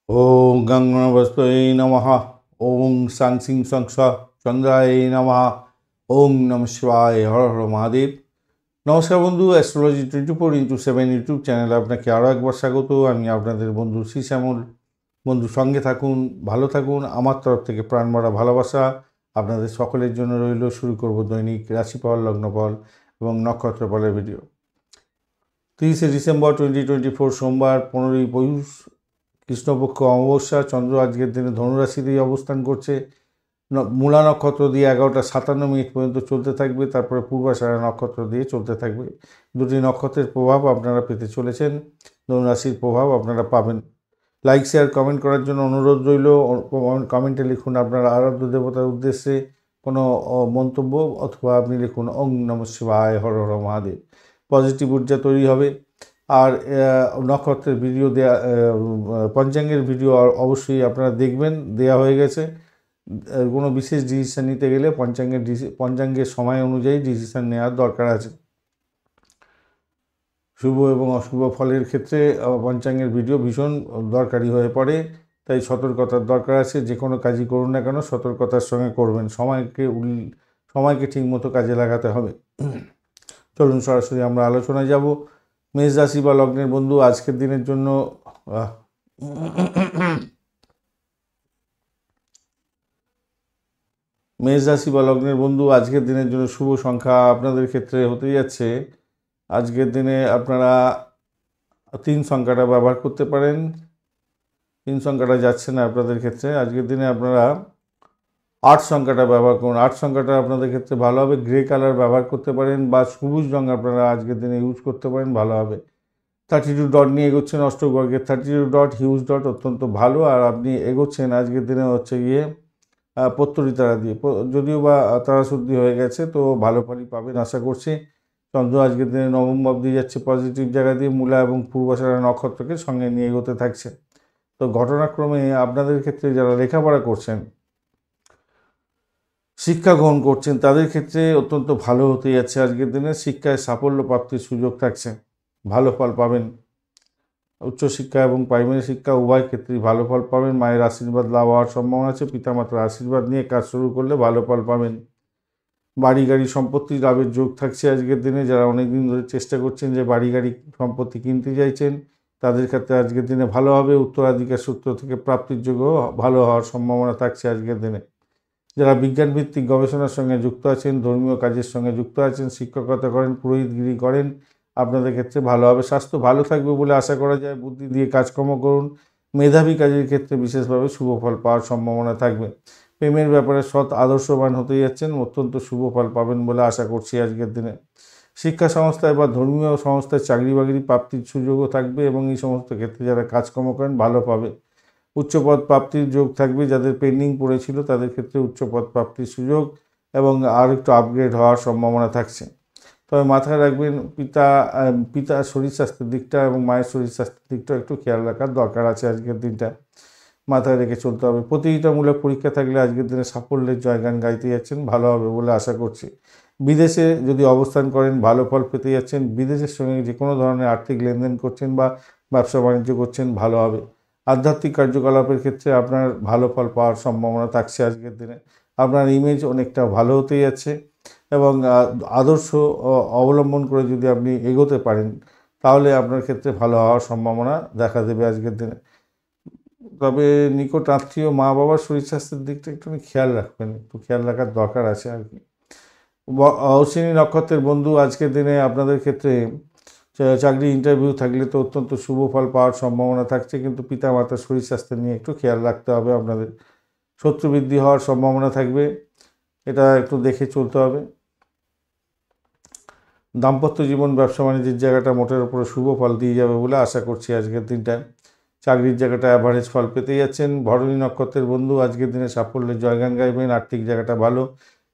ওং গঙ্গণবস্তুয়ে নমঃ। ওং সাং সিং সং স চন্দ্রায় নমঃ। ওং নমঃ শিবায়। হর হর মহাদেব। নমস্কার বন্ধু, অ্যাস্ট্রোলজি 24x7 ইউটিউব চ্যানেলে আপনাকে আরও একবার স্বাগত। আমি আপনাদের বন্ধু শ্রী শ্যামল। বন্ধু, সঙ্গে থাকুন, ভালো থাকুন। আমার তরফ থেকে প্রাণ ভরা ভালোবাসা আপনাদের সকলের জন্য রইল। শুরু করব দৈনিক রাশিফল, লগ্নফল এবং নক্ষত্রফলের ভিডিও। 30শে ডিসেম্বর 2024 সোমবার, 15ই পৌষ, কৃষ্ণপক্ষ অমাবস্যা। চন্দ্র আজকের দিনে ধনুরাশিতেই অবস্থান করছে। মূলা নক্ষত্র দিয়ে 11:57 পর্যন্ত চলতে থাকবে, তারপরে পূর্বাষাঢ়া নক্ষত্র দিয়ে চলতে থাকবে। দুটি নক্ষত্রের প্রভাব আপনারা পেতে চলেছেন, ধনুরাশির প্রভাব আপনারা পাবেন। লাইক, শেয়ার, কমেন্ট করার জন্য অনুরোধ রইল। কমেন্টে লিখুন আপনার আরাধ্য দেবতার উদ্দেশ্যে কোনো মন্তব্য, অথবা আপনি লিখুন ওং নমঃ শিবায়, হর হর মহাদেব। পজিটিভ ঊর্জা তৈরি হবে। আর নক্ষত্রের ভিডিও দেয়া, পঞ্চাঙ্গের ভিডিও অবশ্যই আপনারা দেখবেন, দেয়া হয়ে গেছে। কোনো বিশেষ ডিসিশান নিতে গেলে পঞ্চাঙ্গের সময় অনুযায়ী ডিসিশান নেওয়ার দরকার আছে। শুভ এবং অশুভ ফলের ক্ষেত্রে পঞ্চাঙ্গের ভিডিও ভীষণ দরকারি হয়ে পড়ে, তাই সতর্কতার দরকার আছে। যে কোনো কাজই করুন না কেন সতর্কতার সঙ্গে করবেন, সময়কে ঠিকমতো কাজে লাগাতে হবে। চলুন সরাসরি আমরা আলোচনায় যাব। মেষ রাশি বা লগ্নের বন্ধু, আজকের দিনের জন্য মেষ রাশি বা লগ্নের বন্ধু, আজকের দিনের জন্য শুভ সংখ্যা আপনাদের ক্ষেত্রে হতে যাচ্ছে। আজকের দিনে আপনারা 3 সংখ্যাটা ব্যবহার করতে পারেন। 3 সংখ্যাটা যাচ্ছে না আপনাদের ক্ষেত্রে। আজকের দিনে আপনারা 8 সংখ্যাটা ব্যবহার করুন। 8 সংখ্যাটা আপনাদের ক্ষেত্রে ভালো হবে। গ্রে কালার ব্যবহার করতে পারেন, বা সবুজ রঙ আপনারা আজকের দিনে ইউজ করতে পারেন, ভালো হবে। 32 ডট নিয়ে এগোচ্ছেন অষ্টবর্গের। 32 ডট হিউজ ডট, অত্যন্ত ভালো। আর আপনি এগোচ্ছেন আজকের দিনে হচ্ছে গিয়ে প্রত্যরী তারা দিয়ে। যদিও বা তারা শুদ্ধি হয়ে গেছে, তো ভালো ফলই পাবেন আশা করছি। চন্দ্র আজকের দিনে নবম ভাব দিয়ে যাচ্ছে পজিটিভ জায়গা দিয়ে, মূলা এবং পূর্বাষাঢ়া নক্ষত্রকে সঙ্গে নিয়ে এগোতে থাকছে। তো ঘটনাক্রমে আপনাদের ক্ষেত্রে যারা লেখাপড়া করছেন, শিক্ষা গ্রহণ করছেন, তাদের ক্ষেত্রে অত্যন্ত ভালো হতে যাচ্ছে। আজকের দিনে শিক্ষায় সাফল্য প্রাপ্তির সুযোগ থাকছে, ভালো ফল পাবেন। উচ্চশিক্ষা এবং প্রাইমারি শিক্ষা উভয় ক্ষেত্রেই ভালো ফল পাবেন। মায়ের আশীর্বাদ লাভ হওয়ার সম্ভাবনা আছে। পিতামাতার আশীর্বাদ নিয়ে কাজ শুরু করলে ভালো ফল পাবেন। বাড়ি গাড়ি সম্পত্তি লাভের যোগ থাকছে আজকের দিনে। যারা অনেকদিন ধরে চেষ্টা করছেন যে বাড়ি গাড়ি সম্পত্তি কিনতে চাইছেন, তাদের ক্ষেত্রে আজকের দিনে ভালো হবে। উত্তরাধিকার সূত্র থেকে প্রাপ্তির যোগ্য ভালো হওয়ার সম্ভাবনা থাকছে আজকের দিনে। যারা বিজ্ঞানভিত্তিক গবেষণার সঙ্গে যুক্ত আছেন, ধর্মীয় কাজের সঙ্গে যুক্ত আছেন, শিক্ষকতা করেন, পুরোহিতগিরি করেন, আপনাদের ক্ষেত্রে ভালো হবে। স্বাস্থ্য ভালো থাকবে বলে আশা করা যায়। বুদ্ধি দিয়ে কাজকর্ম করুন। মেধাবী কাজের ক্ষেত্রে বিশেষভাবে শুভ ফল পাওয়ার সম্ভাবনা থাকবে। প্রেমের ব্যাপারে সৎ আদর্শবান হতে যাচ্ছেন, অত্যন্ত শুভ ফল পাবেন বলে আশা করছি আজকের দিনে। শিক্ষা সংস্থায় বা ধর্মীয় সংস্থায় চাকরি বাকরি প্রাপ্তির সুযোগও থাকবে, এবং এই সমস্ত ক্ষেত্রে যারা কাজকর্ম করেন ভালো পাবে। উচ্চপদ প্রাপ্তির যোগ থাকবে। যাদের পেন্ডিং পড়েছিল তাদের ক্ষেত্রে উচ্চপদ প্রাপ্তির সুযোগ এবং আর একটু আপগ্রেড হওয়ার সম্ভাবনা থাকছে। তবে মাথায় রাখবেন, পিতার শরীর স্বাস্থ্যের দিকটা এবং মায়ের শরীর স্বাস্থ্যের দিকটা একটু খেয়াল রাখার দরকার আছে আজকের দিনটা, মাথায় রেখে চলতে হবে। প্রতিযোগিতামূলক পরীক্ষা থাকলে আজকের দিনে সাফল্যের জয়গান গাইতে যাচ্ছেন, ভালো হবে বলে আশা করছি। বিদেশে যদি অবস্থান করেন ভালো ফল পেতে যাচ্ছেন। বিদেশের সঙ্গে যে কোনো ধরনের আর্থিক লেনদেন করছেন বা ব্যবসা বাণিজ্য করছেন, ভালো হবে। আধ্যাত্মিক কার্যকলাপের ক্ষেত্রে আপনার ভালো ফল পাওয়ার সম্ভাবনা থাকছে আজকের দিনে। আপনার ইমেজ অনেকটা ভালো হতে যাচ্ছে, এবং আদর্শ অবলম্বন করে যদি আপনি এগোতে পারেন, তাহলে আপনার ক্ষেত্রে ভালো হওয়ার সম্ভাবনা দেখা দেবে আজকের দিনে। তবে নিকট আত্মীয় মা বাবার শরীর স্বাস্থ্যের দিকটা একটু খেয়াল রাখবেন, একটু খেয়াল রাখার দরকার আছে আর কি। অশ্বিনী নক্ষত্রের বন্ধু, আজকের দিনে আপনাদের ক্ষেত্রে চাকরি ইন্টারভিউ থাকলে তো অত্যন্ত শুভ ফল পাওয়ার সম্ভাবনা থাকছে, কিন্তু পিতামাতার শরীর স্বাস্থ্য নিয়ে একটু খেয়াল রাখতে হবে আপনাদের। শত্রু বৃদ্ধি হওয়ার সম্ভাবনা থাকবে, এটা একটু দেখে চলতে হবে। দাম্পত্য জীবন, ব্যবসা বাণিজ্যের জায়গাটা মোটের উপরে শুভ ফল দিয়ে যাবে বলে আশা করছি আজকের দিনটায়। চাকরির জায়গাটা অ্যাভারেজ ফল পেতে যাচ্ছেন। ভরণী নক্ষত্রের বন্ধু, আজকের দিনে সাফল্যের জয়গান গাইবেন। আর্থিক জায়গাটা ভালো।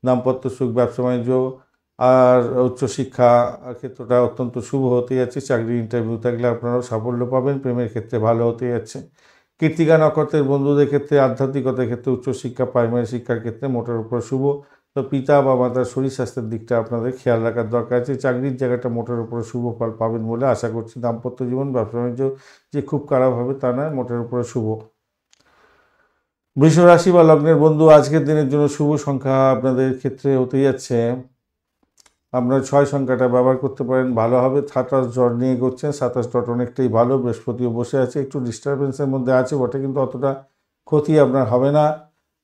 দাম্পত্য সুখ, ব্যবসা বাণিজ্য আর উচ্চশিক্ষা ক্ষেত্রটা অত্যন্ত শুভ হতে যাচ্ছে। চাকরি ইন্টারভিউ থাকলে আপনারাও সাফল্য পাবেন। প্রেমের ক্ষেত্রে ভালো হতে যাচ্ছে। কৃত্তিকা নক্ষত্রের বন্ধুদের ক্ষেত্রে আধ্যাত্মিকতার ক্ষেত্রে, উচ্চশিক্ষা প্রাইমারি শিক্ষার ক্ষেত্রে মোটের উপর শুভ। তো পিতা বা মাতার শরীর স্বাস্থ্যের দিকটা আপনাদের খেয়াল রাখার দরকার আছে। চাকরির জায়গাটা মোটের উপরে শুভ ফল পাবেন বলে আশা করছি। দাম্পত্য জীবন, ব্যবসা বাণিজ্য যে খুব খারাপ হবে তা নয়, মোটের উপরে শুভ। বৃষ রাশি বা লগ্নের বন্ধু, আজকের দিনের জন্য শুভ সংখ্যা আপনাদের ক্ষেত্রে হতে যাচ্ছে, আপনার 6 সংখ্যাটা ব্যবহার করতে পারেন, ভালো হবে। 27 জ্বর নিয়ে করছেন, 27 ডট অনেকটাই ভালো। বৃহস্পতিও বসে আছে, একটু ডিস্টারবেন্সের মধ্যে আছে বটে, কিন্তু অতটা ক্ষতি আপনার হবে না,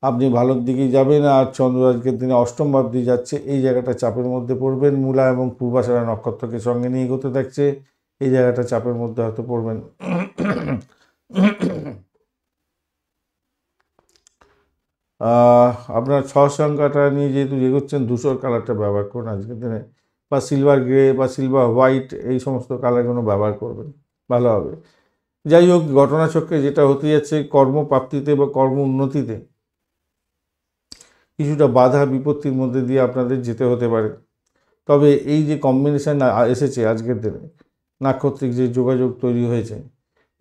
আপনি ভালোর দিকেই যাবেন। আর চন্দ্র আজকের দিনে অষ্টম ভাব দিয়ে যাচ্ছে, এই জায়গাটা চাপের মধ্যে পড়বেন। মূলা এবং পূর্বাষাঢ়া নক্ষত্রকে সঙ্গে নিয়ে এগোতে থাকছে, এই জায়গাটা চাপের মধ্যে হয়তো পড়বেন। আপনার 6 সংখ্যাটা নিয়ে যেহেতু এগোচ্ছেন, ধূসর কালারটা ব্যবহার করুন আজকের দিনে, বা সিলভার গ্রে বা সিলভার হোয়াইট, এই সমস্ত কালারগুলো ব্যবহার করবেন, ভালো হবে। যাই হোক, ঘটনাচক্রে যেটা হতে যাচ্ছে, কর্মপ্রাপ্তিতে বা কর্ম উন্নতিতে কিছুটা বাধা বিপত্তির মধ্যে দিয়ে আপনাদের যেতে হতে পারে। তবে এই যে কম্বিনেশান এসেছে আজকের দিনে, নাক্ষত্রিক যে যোগাযোগ তৈরি হয়েছে,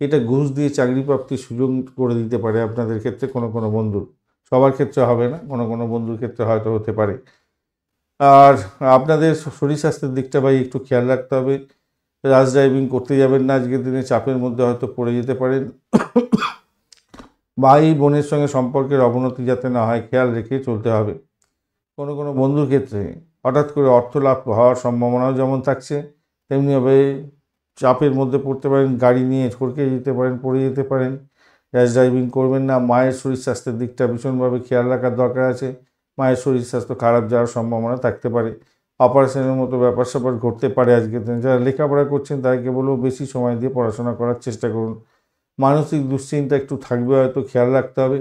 এটা ঘুষ দিয়ে চাকরি প্রাপ্তির সুযোগ করে দিতে পারে আপনাদের ক্ষেত্রে। কোনো কোনো বন্ধুর, সবার ক্ষেত্রে হবে না, কোনো কোনো বন্ধুর ক্ষেত্রে হয়তো হতে পারে। আর আপনাদের শরীর স্বাস্থ্যের দিকটা ভাই একটু খেয়াল রাখতে হবে। রাশ ড্রাইভিং করতে যাবেন না আজকের দিনে, চাপের মধ্যে হয়তো পড়ে যেতে পারেন। ভাই বোনের সঙ্গে সম্পর্কের অবনতি যাতে না হয়, খেয়াল রেখে চলতে হবে। কোনো কোনো বন্ধুর ক্ষেত্রে হঠাৎ করে অর্থ লাভ হওয়ার সম্ভাবনাও যেমন থাকছে, তেমনিভাবে চাপের মধ্যে পড়তে পারেন, গাড়ি নিয়ে ছড়কে যেতে পারেন, পড়ে যেতে পারেন। র্যাশ ড্রাইভিং করবেন না। মায়ের শরীর স্বাস্থ্যের দিকটা ভীষণভাবে খেয়াল রাখার দরকার আছে, মায়ের শরীর স্বাস্থ্য খারাপ যাওয়ার সম্ভাবনা থাকতে পারে। অপারেশনের মতো ব্যাপার স্যাপার ঘটতে পারে আজকের দিনে। যারা লেখাপড়া করছেন তাদেরকে বলবো বেশি সময় দিয়ে পড়াশোনা করার চেষ্টা করুন। মানসিক দুশ্চিন্তা একটু থাকবে, হয়তো খেয়াল রাখতে হবে।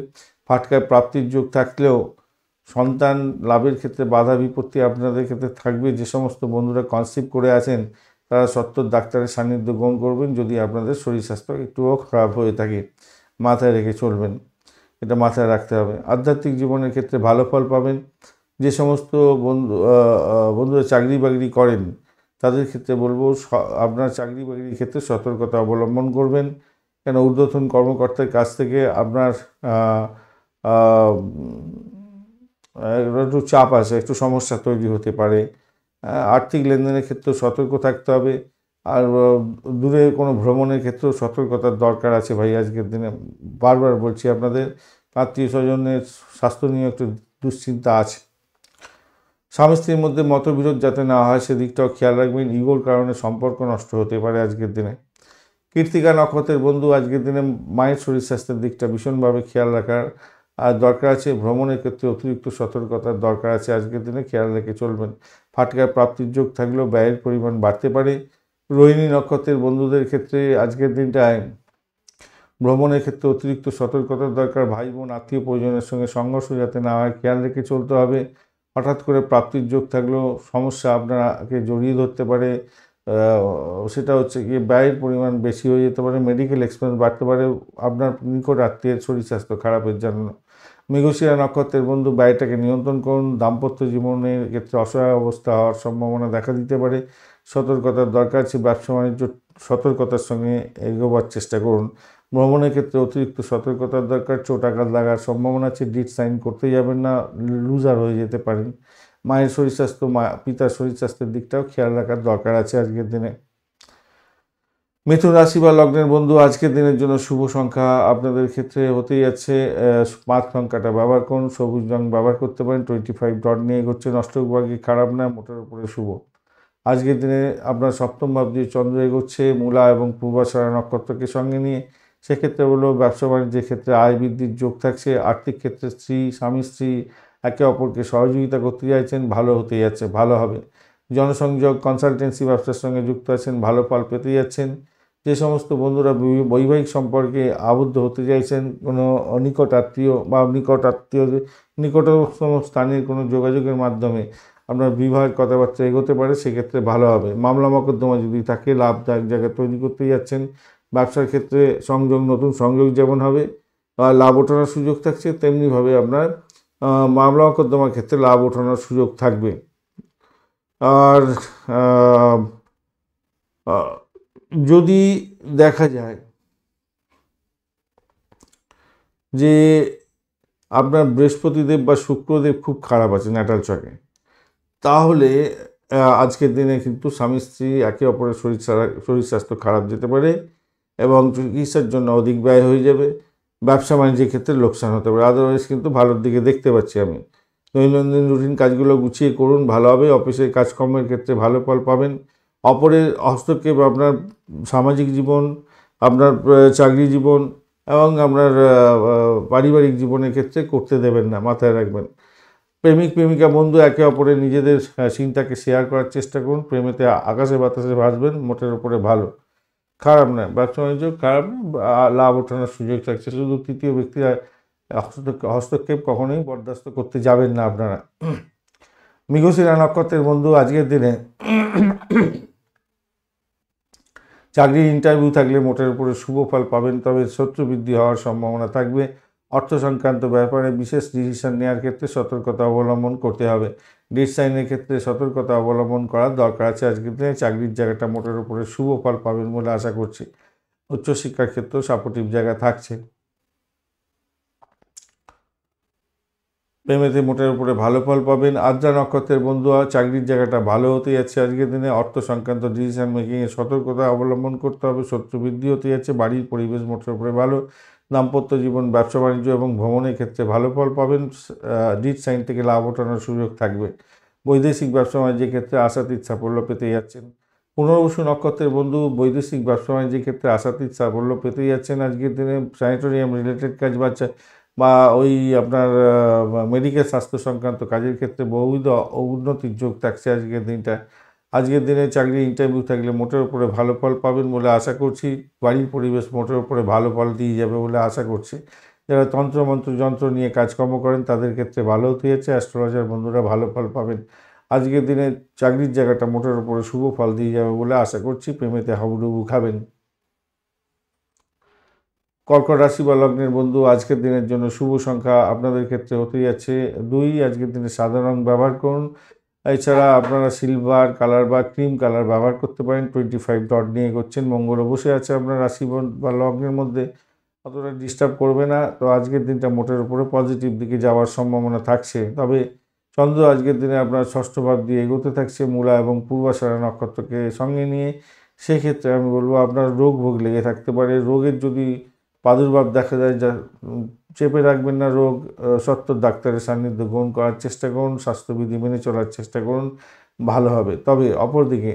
ফাটকায় প্রাপ্তির যোগ থাকলেও সন্তান লাভের ক্ষেত্রে বাধা বিপত্তি আপনাদের ক্ষেত্রে থাকবে। যে সমস্ত বন্ধুরা কনসিভ করে আছেন তারা সত্ত্বর ডাক্তারের সান্নিধ্য গ্রহণ করবেন যদি আপনাদের শরীর স্বাস্থ্য একটুও খারাপ হয়ে থাকে, মাথায় রেখে চলবেন, এটা মাথায় রাখতে হবে। আধ্যাত্মিক জীবনের ক্ষেত্রে ভালো ফল পাবেন। যে সমস্ত বন্ধুরা চাকরি বাকরি করেন তাদের ক্ষেত্রে বলবো আপনার চাকরি বাকরির ক্ষেত্রে সতর্কতা অবলম্বন করবেন, কেন ঊর্ধ্বতন কর্মকর্তার কাছ থেকে আপনার একটু চাপ আসে, একটু সমস্যা তৈরি হতে পারে। আর্থিক লেনদেনের ক্ষেত্রেও সতর্ক থাকতে হবে। আর দূরে কোনো ভ্রমণের ক্ষেত্রেও সতর্কতার দরকার আছে ভাই আজকের দিনে। বারবার বলছি, আপনাদের আত্মীয় স্বজনের স্বাস্থ্য নিয়ে একটু দুশ্চিন্তা আছে। স্বামী স্ত্রীর মধ্যে মতবিরোধ যাতে না হয় সেদিকটাও খেয়াল রাখবেন। ইগোর কারণে সম্পর্ক নষ্ট হতে পারে আজকের দিনে। কৃত্তিকা নক্ষত্রের বন্ধু, আজকের দিনে মায়ের শরীর স্বাস্থ্যের দিকটা ভীষণভাবে খেয়াল রাখার দরকার আছে। ভ্রমণের ক্ষেত্রে অতিরিক্ত সতর্কতার দরকার আছে, আজকের দিনে খেয়াল রেখে চলবেন। ফাটকায় প্রাপ্তির যোগ থাকলেও ব্যয়ের পরিমাণ বাড়তে পারে। রোহিণী নক্ষত্রের বন্ধুদের ক্ষেত্রে আজকের দিনটায় ভ্রমণের ক্ষেত্রে অতিরিক্ত সতর্কতার দরকার। ভাই বোন আত্মীয় পরিজনের সঙ্গে সংঘর্ষ যাতে না হয়, খেয়াল রেখে চলতে হবে। হঠাৎ করে প্রাপ্তির যোগ থাকলেও সমস্যা আপনাকে জড়িয়ে ধরতে পারে। সেটা হচ্ছে গিয়ে ব্যয়ের পরিমাণ বেশি হয়ে যেতে পারে, মেডিকেল এক্সপেন্স বাড়তে পারে আপনার নিকট আত্মীয়ের শরীর স্বাস্থ্য খারাপের জন্য। মৃগশিরা নক্ষত্রের বন্ধু, ব্যয়টাকে নিয়ন্ত্রণ করুন। দাম্পত্য জীবনের ক্ষেত্রে অসহায় অবস্থা হওয়ার সম্ভাবনা দেখা দিতে পারে, সতর্কতার দরকার আছে। ব্যবসা বাণিজ্য সতর্কতার সঙ্গে এগোবার চেষ্টা করুন। ভ্রমণের ক্ষেত্রে অতিরিক্ত সতর্কতার দরকার, চোট আঘাত লাগার সম্ভাবনা আছে। ডিট সাইন করতে যাবেন না, লুজার হয়ে যেতে পারেন। মায়ের শরীর স্বাস্থ্য, পিতার শরীর স্বাস্থ্যের দিকটাও খেয়াল রাখার দরকার আছে আজকের দিনে। মিথুন রাশি বা লগ্নের বন্ধু, আজকের দিনের জন্য শুভ সংখ্যা আপনাদের ক্ষেত্রে হতেই যাচ্ছে 5 সংখ্যাটা ব্যবহার করুন। সবুজ রং ব্যবহার করতে পারেন। 25 ডট নিয়ে এগোচ্ছেন, অষ্টভাগে খারাপ না, মোটের উপরে শুভ। আজকের দিনে আপনার সপ্তম ভাব দিয়ে চন্দ্র এগোচ্ছে মূলা এবং পূর্বাষাঢ়া নক্ষত্রকে সঙ্গে নিয়ে। সেক্ষেত্রে হলো ব্যবসা বাণিজ্যের ক্ষেত্রে আয় বৃদ্ধির যোগ থাকছে। আর্থিক ক্ষেত্রে স্বামী স্ত্রী একে অপরকে সহযোগিতা করতে চাইছেন, ভালো হতে যাচ্ছে, ভালো হবে। জনসংযোগ কনসালটেন্সি ব্যবসার সঙ্গে যুক্ত আছেন, ভালো ফল পেতে যাচ্ছেন। যে সমস্ত বন্ধুরা বৈবাহিক সম্পর্কে আবদ্ধ হতে চাইছেন, কোনো নিকট আত্মীয় বা নিকটতম স্থানের কোনো যোগাযোগের মাধ্যমে আপনার বিবাহের কথাবার্তা এগোতে পারে, সেক্ষেত্রে ভালো হবে। মামলা মোকদ্দমা যদি থাকে, লাভদায়ক জায়গা তৈরি করতে যাচ্ছেন। ব্যবসার ক্ষেত্রে নতুন সংযোগ যেমন হবে লাভ ওঠানোর সুযোগ থাকছে, তেমনিভাবে আপনার মামলা মোকদ্দমার ক্ষেত্রে লাভ ওঠানোর সুযোগ থাকবে। আর যদি দেখা যায় যে আপনার বৃহস্পতিদেব বা শুক্রদেব খুব খারাপ আছে ন্যাটাল চকে, তাহলে আজকের দিনে কিন্তু স্বামী স্ত্রী একে অপরের শরীর স্বাস্থ্য খারাপ যেতে পারে এবং চিকিৎসার জন্য অধিক ব্যয় হয়ে যাবে। ব্যবসা বাণিজ্যের ক্ষেত্রে লোকসান হতে পারে। আদারওয়াইজ কিন্তু ভালোর দিকে দেখতে পাচ্ছি আমি। দৈনন্দিন রুটিন কাজগুলো গুছিয়ে করুন, ভালো হবে। অফিসের কাজকর্মের ক্ষেত্রে ভালো ফল পাবেন। অপরের হস্তক্ষেপ আপনার সামাজিক জীবন, আপনার চাকরি জীবন এবং আপনার পারিবারিক জীবনের ক্ষেত্রে করতে দেবেন না, মাথায় রাখবেন। প্রেমিক প্রেমিকা বন্ধু একে অপরের নিজেদের চিন্তাকে শেয়ার করার চেষ্টা করুন। প্রেমেতে আকাশে বাতাসে ভাসবেন, মোটের উপরে ভালো। খারাপ নয়, ব্যবসা বাণিজ্য খারাপ নয়, লাভ ওঠানোর সুযোগ থাকছে। শুধু তৃতীয় ব্যক্তির হস্তক্ষেপ কখনোই বরদাস্ত করতে যাবেন না আপনারা। মৃগশিরা নক্ষত্রের বন্ধু আজকের দিনে চাকরির ইন্টারভিউ থাকলে মোটের উপরে শুভ ফল পাবেন, তবে শত্রু বৃদ্ধি হওয়ার সম্ভাবনা থাকবে। অর্থ সংক্রান্ত ব্যাপারে বিশেষ ডিসিশন নেওয়ার ক্ষেত্রে সতর্কতা অবলম্বন করতে হবে। ডেট সাইনের ক্ষেত্রে সতর্কতা অবলম্বন করার দরকার আছে। আজকের দিনে চাকরির জায়গাটা মোটের উপরে শুভ ফল পাবেন বলে আশা করছি। উচ্চশিক্ষার ক্ষেত্রেও সাপোর্টিভ জায়গা থাকছে। প্রেমেতে মোটের উপরে ভালো ফল পাবেন। আদ্রা নক্ষত্রের বন্ধু চাকরির জায়গাটা ভালো হতে যাচ্ছে। আজকের দিনে অর্থ সংক্রান্ত ডিসিশন মেকিংয়ে সতর্কতা অবলম্বন করতে হবে। শত্রু বৃদ্ধি হতে যাচ্ছে। বাড়ির পরিবেশ মোটের উপরে ভালো। দাম্পত্য জীবন, ব্যবসা বাণিজ্য এবং ভ্রমণের ক্ষেত্রে ভালো ফল পাবেন। ডিট সাইন থেকে লাভ ওঠানোর সুযোগ থাকবে। বৈদেশিক ব্যবসা বাণিজ্যের ক্ষেত্রে আশাতীত সাফল্য পেতে যাচ্ছেন। পুনর্বসু নক্ষত্রের বন্ধু বৈদেশিক ব্যবসা বাণিজ্যের ক্ষেত্রে আশাতীত সাফল্য পেতে যাচ্ছেন। আজকের দিনে স্যানিটোরিয়াম রিলেটেড কাজ বা ওই আপনার মেডিকেল স্বাস্থ্য সংক্রান্ত কাজের ক্ষেত্রে বহুবিধ উন্নতির যোগ থাকছে আজকের দিনটা। আজকের দিনে চাকরি ইন্টারভিউ থাকলে মোটের উপরে ভালো ফল পাবেন বলে আশা করছি। বাড়ির পরিবেশ মোটের উপরে ভালো ফল দিয়ে যাবে বলে আশা করছি। যারা তন্ত্রমন্ত্র যন্ত্র নিয়ে কাজকর্ম করেন তাদের ক্ষেত্রে ভালো হতে যাচ্ছে। অ্যাস্ট্রোলজার বন্ধুরা ভালো ফল পাবেন। আজকের দিনে চাকরির জায়গাটা মোটের উপরে শুভ ফল দিয়ে যাবে বলে আশা করছি। প্রেমেতে হাবুডুবু খাবেন। কর্কট রাশি বা লগ্নের বন্ধু আজকের দিনের জন্য শুভ সংখ্যা আপনাদের ক্ষেত্রে হতে যাচ্ছে 2। আজকের দিনে সাদা রং ব্যবহার করুন। এছাড়া আপনারা সিলভার কালার বা ক্রিম কালার ব্যবহার করতে পারেন। 25 ডট নিয়ে এগোচ্ছেন। মঙ্গলও বসে আছে আপনার রাশি বা লগ্নের মধ্যে, অতটা ডিস্টার্ব করবে না। তো আজকের দিনটা মোটের উপরে পজিটিভ দিকে যাওয়ার সম্ভাবনা থাকছে। তবে চন্দ্র আজকের দিনে আপনার ষষ্ঠ ভাব দিয়ে এগোতে থাকছে মূলা এবং পূর্বাষাঢ়া নক্ষত্রকে সঙ্গে নিয়ে। সেক্ষেত্রে আমি বলবো আপনার রোগ ভোগ লেগে থাকতে পারে। রোগের যদি প্রাদুর্ভাব দেখা যায়, যা চেপে রাখবেন না রোগ। সত্ত্বর ডাক্তারের সান্নিধ্য গ্রহণ করার চেষ্টা করুন। স্বাস্থ্যবিধি মেনে চলার চেষ্টা করুন, ভালো হবে। তবে অপরদিকে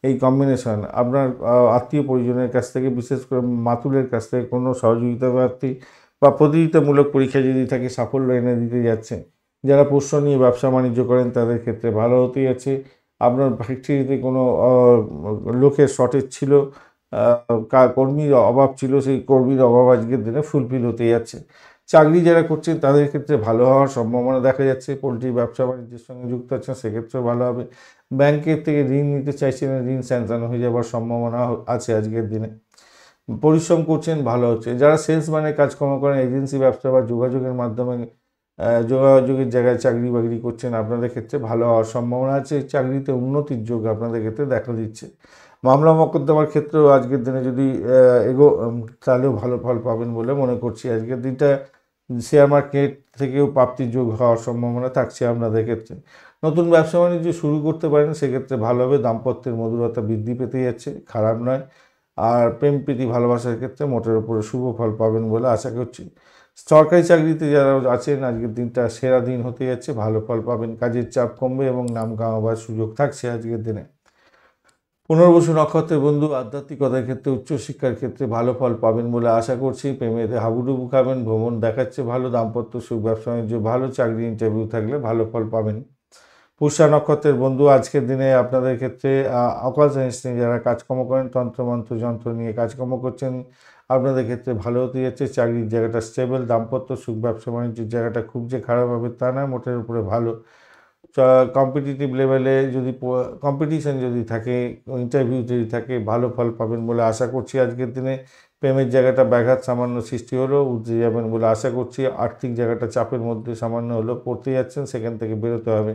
এই কম্বিনেশন আপনার আত্মীয় পরিজনের কাছ থেকে, বিশেষ করে মাতুলের কাছ থেকে কোনো সহযোগিতা প্রার্থী বা প্রতিযোগিতামূলক পরীক্ষা যদি থাকে সাফল্য এনে দিতে যাচ্ছে। যারা পোষ্য নিয়ে ব্যবসা বাণিজ্য করেন তাদের ক্ষেত্রে ভালো হতে যাচ্ছে। আপনার ফ্যাক্টরিতে কোনো লোকের শর্টেজ ছিল, কর্মীর অভাব ছিল, সেই কর্মীর অভাব আজকের দিনে ফুলফিল হতে যাচ্ছে। চাকরি যারা করছেন তাদের ক্ষেত্রে ভালো হওয়ার সম্ভাবনা দেখা যাচ্ছে। পোলট্রি ব্যবসা বাণিজ্যের সঙ্গে যুক্ত আছেন সেক্ষেত্রেও ভালো হবে। ব্যাংকের থেকে ঋণ নিতে চাইছেন, ঋণ স্যাংশন হয়ে যাওয়ার সম্ভাবনা আছে আজকের দিনে। পরিশ্রম করছেন, ভালো হচ্ছে। যারা সেলসম্যানের কাজকর্ম করেন, এজেন্সি ব্যবসা বা যোগাযোগের মাধ্যমে যোগাযোগের জায়গায় চাকরি বাকরি করছেন, আপনাদের ক্ষেত্রে ভালো হওয়ার সম্ভাবনা আছে। চাকরিতে উন্নতির যোগ আপনাদের ক্ষেত্রে দেখা দিচ্ছে। মামলা মকদ্দমার ক্ষেত্রেও আজকের দিনে যদি তাহলেও ভালো ফল পাবেন বলে মনে করছি। আজকের দিনটা শেয়ার মার্কেট থেকেও প্রাপ্তির যোগ হওয়ার সম্ভাবনা থাকছে আপনাদের ক্ষেত্রে। নতুন ব্যবসা বাণিজ্য শুরু করতে পারেন, সেক্ষেত্রে ভালো হবে। দাম্পত্যের মধুরতা বৃদ্ধি পেতে যাচ্ছে, খারাপ নয়। আর প্রেম প্রীতি ভালোবাসার ক্ষেত্রে মোটের উপরে শুভ ফল পাবেন বলে আশা করছি। সরকারি চাকরিতে যারা আছেন আজকের দিনটা সেরা দিন হতে যাচ্ছে, ভালো ফল পাবেন। কাজের চাপ কমবে এবং নাম কামাবার সুযোগ থাকছে আজকের দিনে। পুনর্বসু নক্ষত্রের বন্ধু আধ্যাত্মিকতার ক্ষেত্রে, উচ্চশিক্ষার ক্ষেত্রে ভালো ফল পাবেন বলে আশা করছি। প্রেমেতে হাবুডুবু খাবেন। ভ্রমণ দেখাচ্ছে ভালো। দাম্পত্য সুখ, ব্যবসা বাণিজ্য ভালো। চাকরি ইন্টারভিউ থাকলে ভালো ফল পাবেন। পুষ্যা নক্ষত্রের বন্ধু আজকের দিনে আপনাদের ক্ষেত্রে অকাল সায়েন্স নিয়ে যারা কাজকর্ম করেন, তন্ত্রমন্ত্র যন্ত্র নিয়ে কাজকর্ম করছেন, আপনাদের ক্ষেত্রে ভালো হতে যাচ্ছে। চাকরির জায়গাটা স্টেবল। দাম্পত্য সুখ, ব্যবসা বাণিজ্যের জায়গাটা খুব যে খারাপ হবে তা নয়, মোটের উপরে ভালো। কম্পিটিটিভ লেভেলে যদি কম্পিটিশন যদি থাকে, ইন্টারভিউ যদি থাকে, ভালো ফল পাবেন বলে আশা করছি। আজকের দিনে প্রেমের জায়গাটা ব্যাঘাত সামান্য সৃষ্টি হলেও উঠে যাবেন বলে আশা করছি। আর্থিক জায়গাটা চাপের মধ্যে সামান্য হলেও পড়তে যাচ্ছেন, সেখান থেকে বেরোতে হবে।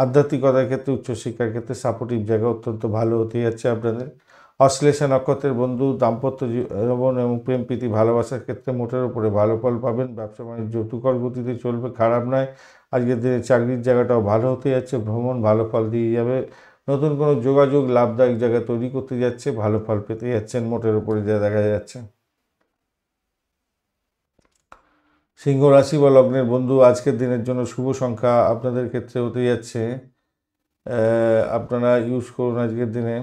আধ্যাত্মিকতার ক্ষেত্রে, উচ্চশিক্ষার ক্ষেত্রে সাপোর্টিভ জায়গা অত্যন্ত ভালো হতে যাচ্ছে আপনাদের। অশ্লেষা নক্ষত্রের বন্ধু দাম্পত্য জীবন এবং প্রেম প্রীতি ভালোবাসার ক্ষেত্রে মোটের উপরে ভালো ফল পাবেন। ব্যবসা বাণিজ্য তুখর গতিতে চলবে, খারাপ নয়। আজকের দিনে চাকরির জায়গাটাও ভালো হতে যাচ্ছে। ভ্রমণ ভালো ফল দিয়ে যাবে। নতুন কোনো যোগাযোগ লাভদায়ক জায়গা তৈরি করতে যাচ্ছে, ভালো ফল পেতে যাচ্ছেন মোটের উপরে যা দেখা যাচ্ছে। সিংহ রাশি বা লগ্নের বন্ধু, আজকের দিনের জন্য শুভ সংখ্যা আপনাদের ক্ষেত্রে হতে যাচ্ছে, আপনারা ইউজ করুন আজকের দিনে